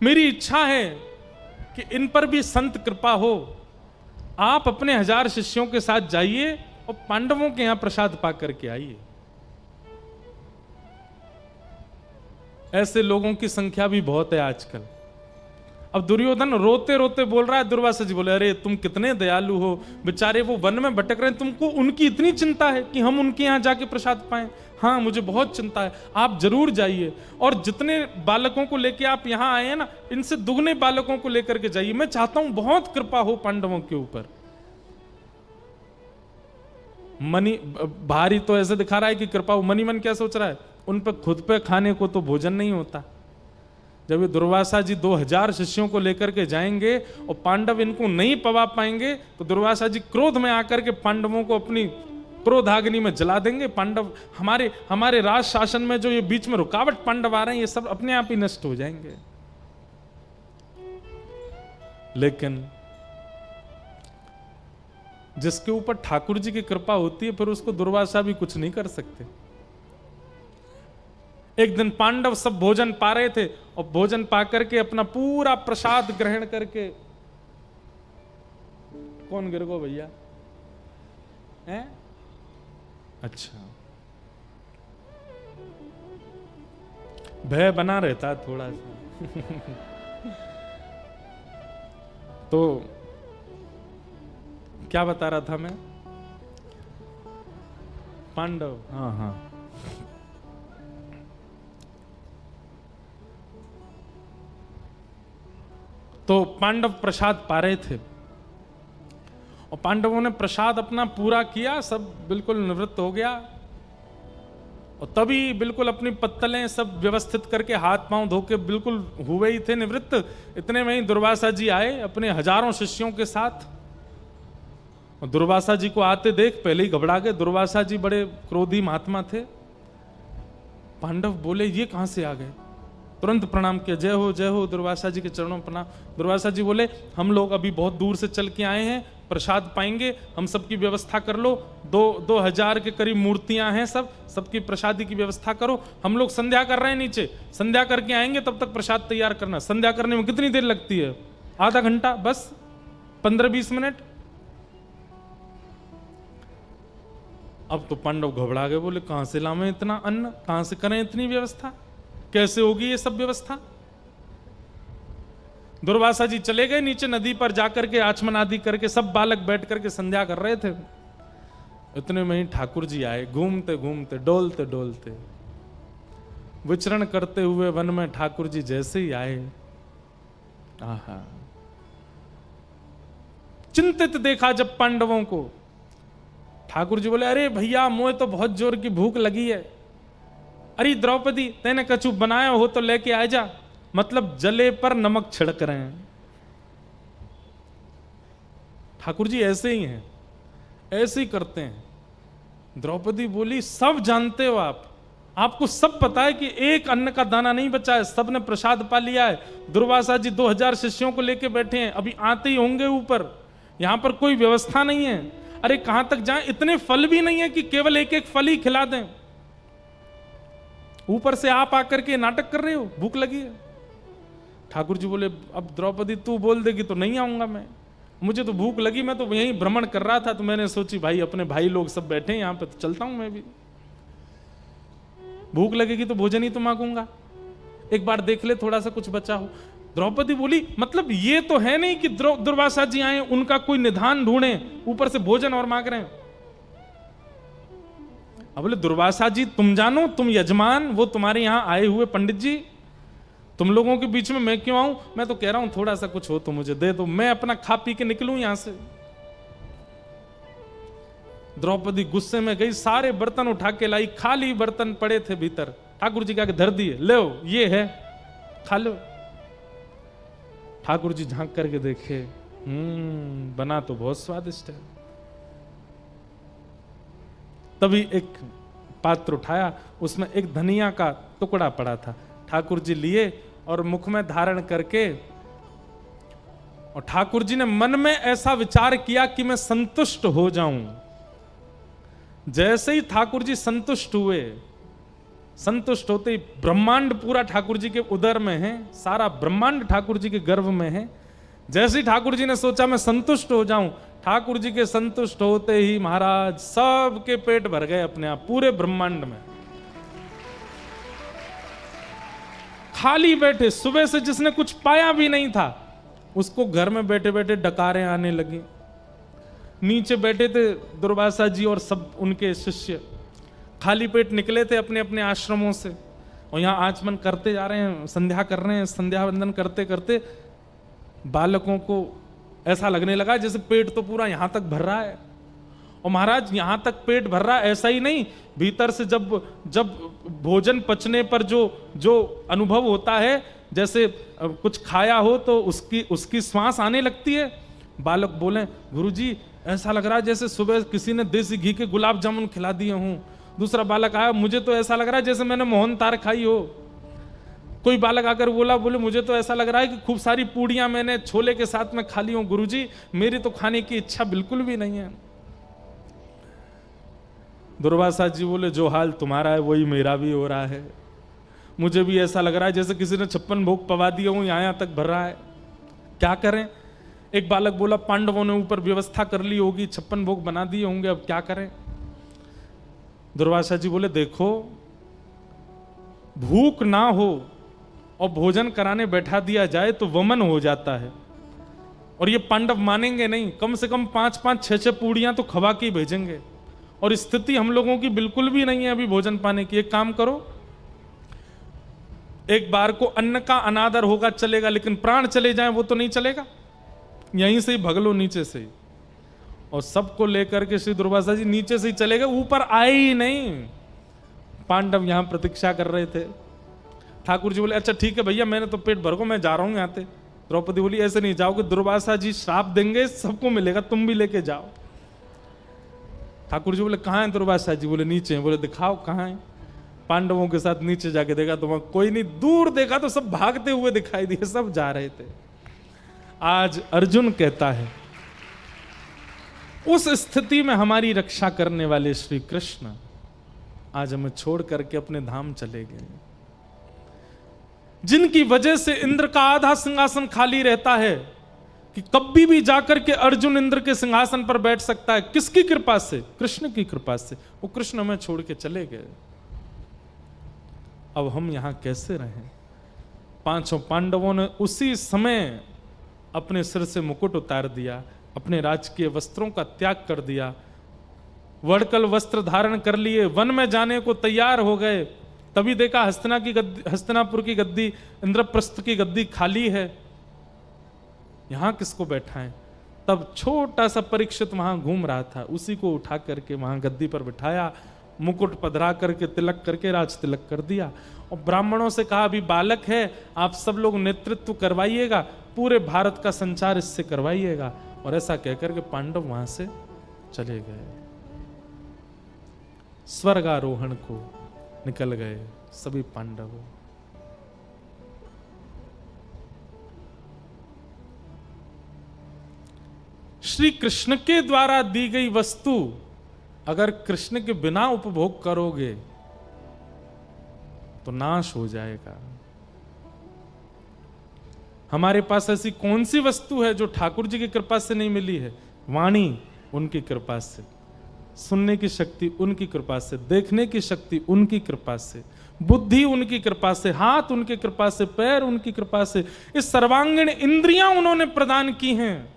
मेरी इच्छा है कि इन पर भी संत कृपा हो। आप अपने 1000 शिष्यों के साथ जाइए और पांडवों के यहां प्रसाद पा करके आइए। ऐसे लोगों की संख्या भी बहुत है आजकल। अब दुर्योधन रोते रोते बोल रहा है, दुर्वासा जी बोले, अरे तुम कितने दयालु हो, बेचारे वो वन में भटक रहे हैं, तुमको उनकी इतनी चिंता है कि हम उनके यहां जाके प्रसाद पाएं। हाँ, मुझे बहुत चिंता है, आप जरूर जाइए और जितने बालकों को लेके आप यहां आए हैं ना, इनसे दुगने बालकों को लेकर के जाइए। मैं चाहता हूं बहुत कृपा हो पांडवों के ऊपर। मनी भारी तो ऐसे दिखा रहा है कि कृपा हो, मनी मन क्या सोच रहा है, उन पर खुद पे खाने को तो भोजन नहीं होता। जब ये दुर्वासा जी 2000 शिष्यों को लेकर के जाएंगे और पांडव इनको नहीं पवा पाएंगे तो दुर्वासा जी क्रोध में आकर के पांडवों को अपनी क्रोधाग्नि में जला देंगे। पांडव हमारे राज शासन में जो ये बीच में रुकावट पांडव आ रहे हैं, ये सब अपने आप ही नष्ट हो जाएंगे। लेकिन जिसके ऊपर ठाकुर जी की कृपा होती है, फिर उसको दुर्वासा भी कुछ नहीं कर सकते। एक दिन पांडव सब भोजन पा रहे थे और भोजन पा करके अपना पूरा प्रसाद ग्रहण करके, कौन गिर गो भैया हैं? अच्छा, भय बना रहता है थोड़ा सा। तो क्या बता रहा था मैं? पांडव, हाँ हाँ, तो पांडव प्रसाद पा रहे थे और पांडवों ने प्रसाद अपना पूरा किया, सब बिल्कुल निवृत्त हो गया और तभी बिल्कुल अपनी पत्तलें सब व्यवस्थित करके हाथ पांव धो के बिल्कुल हुए ही थे निवृत्त। इतने में ही दुर्वासा जी आए अपने 1000 शिष्यों के साथ। और दुर्वासा जी को आते देख पहले ही घबरा गए। दुर्वासा जी बड़े क्रोधी महात्मा थे। पांडव बोले, ये कहां से आ गए? तुरंत प्रणाम किया, जय हो दुर्वासा जी के चरणों में प्रणाम। दुर्वासा जी बोले, हम लोग अभी बहुत दूर से चल के आए हैं, प्रसाद पाएंगे, हम सबकी व्यवस्था कर लो। 2000 के करीब मूर्तियां हैं, सबकी प्रसादी की व्यवस्था करो। हम लोग संध्या कर रहे हैं नीचे, संध्या करके आएंगे, तब तक प्रसाद तैयार करना। संध्या करने में कितनी देर लगती है? आधा घंटा, बस 15-20 मिनट। अब तो पांडव घबरा गए, बोले कहां से लावें इतना अन्न, कहां से करें इतनी व्यवस्था, कैसे होगी ये सब व्यवस्था? दुर्वासा जी चले गए नीचे नदी पर जाकर के आचमन आदि करके, सब बालक बैठ करके संध्या कर रहे थे। इतने में ही ठाकुर जी आए, घूमते घूमते डोलते डोलते विचरण करते हुए वन में। ठाकुर जी जैसे ही आए, आहा, चिंतित देखा जब पांडवों को। ठाकुर जी बोले अरे भैया मोए तो बहुत जोर की भूख लगी है। अरे द्रौपदी तेने कछु बनाया हो तो लेके आ जा, मतलब जले पर नमक छिड़क रहे हैं। ठाकुर जी ऐसे ही हैं, ऐसे ही करते हैं। द्रौपदी बोली सब जानते हो आप, आपको सब पता है कि एक अन्न का दाना नहीं बचा है, सबने प्रसाद पा लिया है। दुर्वासा जी 2000 शिष्यों को लेके बैठे हैं, अभी आते ही होंगे ऊपर, यहां पर कोई व्यवस्था नहीं है। अरे कहां तक जाएं, इतने फल भी नहीं है कि केवल एक एक फल ही खिला दें। ऊपर से आप आकर के नाटक कर रहे हो, भूख लगी है। ठाकुर जी बोले अब द्रौपदी तू बोल देगी तो नहीं आऊंगा मैं, मुझे तो भूख लगी, मैं तो यहीं भ्रमण कर रहा था, तो मैंने सोची भाई अपने भाई लोग सब बैठे हैं यहां पे तो चलता हूं मैं भी। भूख लगेगी तो भोजन ही तो मांगूंगा, एक बार देख ले थोड़ा सा कुछ बचा हो। द्रौपदी बोली मतलब ये तो है नहीं कि दुर्वासा जी आए उनका कोई निधान ढूंढे, ऊपर से भोजन और मांग रहे हैं। अब बोले दुर्वासा जी तुम जानो, तुम यजमान, वो तुम्हारे यहां आए हुए पंडित जी, तुम लोगों के बीच में मैं क्यों आऊं? मैं तो कह रहा हूं थोड़ा सा कुछ हो तो मुझे दे दो, मैं अपना खा पी के निकलूं यहां से। द्रौपदी गुस्से में गई, सारे बर्तन उठा के लाई, खाली बर्तन पड़े थे भीतर, ठाकुर जी के आगे धर दिए, ले ये है खा लो। ठाकुर जी झांक करके देखे, बना तो बहुत स्वादिष्ट है। तभी एक पात्र उठाया, उसमें एक धनिया का टुकड़ा पड़ा था, ठाकुर जी लिए और मुख में धारण करके, और ठाकुर जी ने मन में ऐसा विचार किया कि मैं संतुष्ट हो जाऊं। जैसे ही ठाकुर जी संतुष्ट हुए, संतुष्ट होते ही ब्रह्मांड पूरा ठाकुर जी के उदर में है, सारा ब्रह्मांड ठाकुर जी के गर्भ में है। जैसे ही ठाकुर जी ने सोचा मैं संतुष्ट हो जाऊं, ठाकुर जी के संतुष्ट होते ही महाराज सबके पेट भर गए अपने आप, पूरे ब्रह्मांड में खाली बैठे। सुबह से जिसने कुछ पाया भी नहीं था उसको घर में बैठे बैठे डकारें आने लगी। नीचे बैठे थे दुर्वासा जी और सब उनके शिष्य, खाली पेट निकले थे अपने अपने आश्रमों से, और यहाँ आचमन करते जा रहे हैं, संध्या कर रहे हैं। संध्या वंदन करते करते बालकों को ऐसा लगने लगा जैसे पेट तो पूरा यहां तक भर रहा है। और महाराज यहां तक पेट भर रहा है ऐसा ही नहीं, भीतर से जब भोजन पचने पर जो अनुभव होता है, जैसे कुछ खाया हो तो उसकी श्वास आने लगती है। बालक बोले गुरुजी ऐसा लग रहा है जैसे सुबह किसी ने देसी घी के गुलाब जामुन खिला दिए हों। दूसरा बालक आया, मुझे तो ऐसा लग रहा है जैसे मैंने मोहन तार खाई हो। कोई बालक आकर बोले मुझे तो ऐसा लग रहा है कि खूब सारी पूड़ियां मैंने छोले के साथ में खा ली हूं गुरुजी, मेरी तो खाने की इच्छा बिल्कुल भी नहीं है। दुर्वासा जी बोले जो हाल तुम्हारा है वही मेरा भी हो रहा है, मुझे भी ऐसा लग रहा है जैसे किसी ने 56 भोग पवा दिए हूं, यहां तक भर रहा है, क्या करें। एक बालक बोला पांडवों ने ऊपर व्यवस्था कर ली होगी, 56 भोग बना दिए होंगे, अब क्या करें। दुर्वासा जी बोले देखो भूख ना हो और भोजन कराने बैठा दिया जाए तो वमन हो जाता है, और ये पांडव मानेंगे नहीं, कम से कम 5-5, 6-6 पूड़ियां तो खवा के ही भेजेंगे, और स्थिति हम लोगों की बिल्कुल भी नहीं है अभी भोजन पाने की। एक काम करो, एक बार को अन्न का अनादर होगा चलेगा, लेकिन प्राण चले जाएं वो तो नहीं चलेगा, यहीं से ही भगलो नीचे से ही। और सबको लेकर के श्री दुर्वासा जी नीचे से ही चले गए, ऊपर आए ही नहीं। पांडव यहां प्रतीक्षा कर रहे थे। ठाकुर जी बोले अच्छा ठीक है भैया मैंने तो पेट भर को मैं जा रहा हूं यहाँ से। द्रौपदी बोली ऐसे नहीं जाओगे, दुर्वासा जी श्राप देंगे, सबको मिलेगा, तुम भी लेके जाओ। ठाकुर जी बोले कहाँ है दुर्वासा जी? बोले नीचे। बोले दिखाओ कहाँ है। पांडवों के साथ नीचे जाके देखा तो वहां कोई नहीं, दूर देखा तो सब भागते हुए दिखाई दिए, सब जा रहे थे। आज अर्जुन कहता है उस स्थिति में हमारी रक्षा करने वाले श्री कृष्ण आज हमें छोड़ करके अपने धाम चले गए, जिनकी वजह से इंद्र का आधा सिंहासन खाली रहता है कि कभी भी जाकर के अर्जुन इंद्र के सिंहासन पर बैठ सकता है। किसकी कृपा से? कृष्ण की कृपा से। वो कृष्ण हमें छोड़ के चले गए, अब हम यहां कैसे रहें? पांचों पांडवों ने उसी समय अपने सिर से मुकुट उतार दिया, अपने राजकीय वस्त्रों का त्याग कर दिया, वर्णकल वस्त्र धारण कर लिए, वन में जाने को तैयार हो गए। तभी देखा हस्तिनापुर की गद्दी, इंद्रप्रस्थ की गद्दी खाली है, यहां किसको बैठाएं? तब छोटा सा परीक्षित वहां घूम रहा था, उसी को उठा करके वहां गद्दी पर बिठाया, मुकुट पधरा करके तिलक करके राज तिलक कर दिया और ब्राह्मणों से कहा अभी बालक है, आप सब लोग नेतृत्व करवाइएगा, पूरे भारत का संचार इससे करवाइएगा। और ऐसा कहकर के पांडव वहां से चले गए, स्वर्गारोहण को निकल गए सभी पांडव। श्री कृष्ण के द्वारा दी गई वस्तु अगर कृष्ण के बिना उपभोग करोगे तो नाश हो जाएगा। हमारे पास ऐसी कौन सी वस्तु है जो ठाकुर जी की कृपा से नहीं मिली है? वाणी उनकी कृपा से, सुनने की शक्ति उनकी कृपा से, देखने की शक्ति उनकी कृपा से, बुद्धि उनकी कृपा से, हाथ उनकी कृपा से, पैर उनकी कृपा से, इस सर्वांगीण इंद्रियां उन्होंने प्रदान की हैं।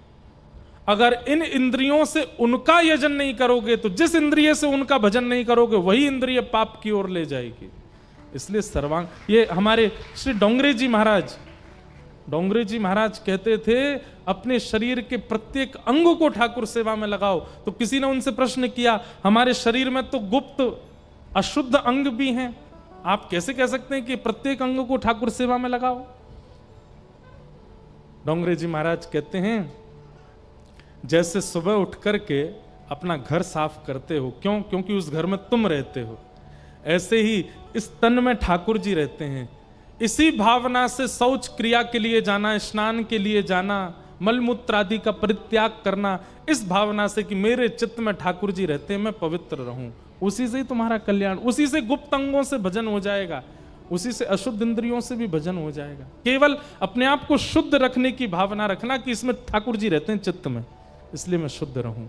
अगर इन इंद्रियों से उनका यजन नहीं करोगे तो जिस इंद्रिय से उनका भजन नहीं करोगे वही इंद्रिय पाप की ओर ले जाएगी। इसलिए सर्वांग, ये हमारे श्री डोंगरे जी महाराज कहते थे अपने शरीर के प्रत्येक अंग को ठाकुर सेवा में लगाओ। तो किसी ने उनसे प्रश्न किया हमारे शरीर में तो गुप्त अशुद्ध अंग भी हैं, आप कैसे कह सकते हैं कि प्रत्येक अंग को ठाकुर सेवा में लगाओ? डोंगरे जी महाराज कहते हैं जैसे सुबह उठ करके अपना घर साफ करते हो, क्यों? क्योंकि उस घर में तुम रहते हो, ऐसे ही इस तन में ठाकुर जी रहते हैं। इसी भावना से शौच क्रिया के लिए जाना, स्नान के लिए जाना, मलमूत्र आदि का परित्याग करना, इस भावना से कि मेरे चित्त में ठाकुर जी रहते हैं, मैं पवित्र रहूं, उसी से ही तुम्हारा कल्याण, उसी से गुप्त अंगों से भजन हो जाएगा, उसी से अशुद्ध इंद्रियों से भी भजन हो जाएगा। केवल अपने आप को शुद्ध रखने की भावना रखना कि इसमें ठाकुर जी रहते हैं चित्त में, इसलिए मैं शुद्ध रहूं।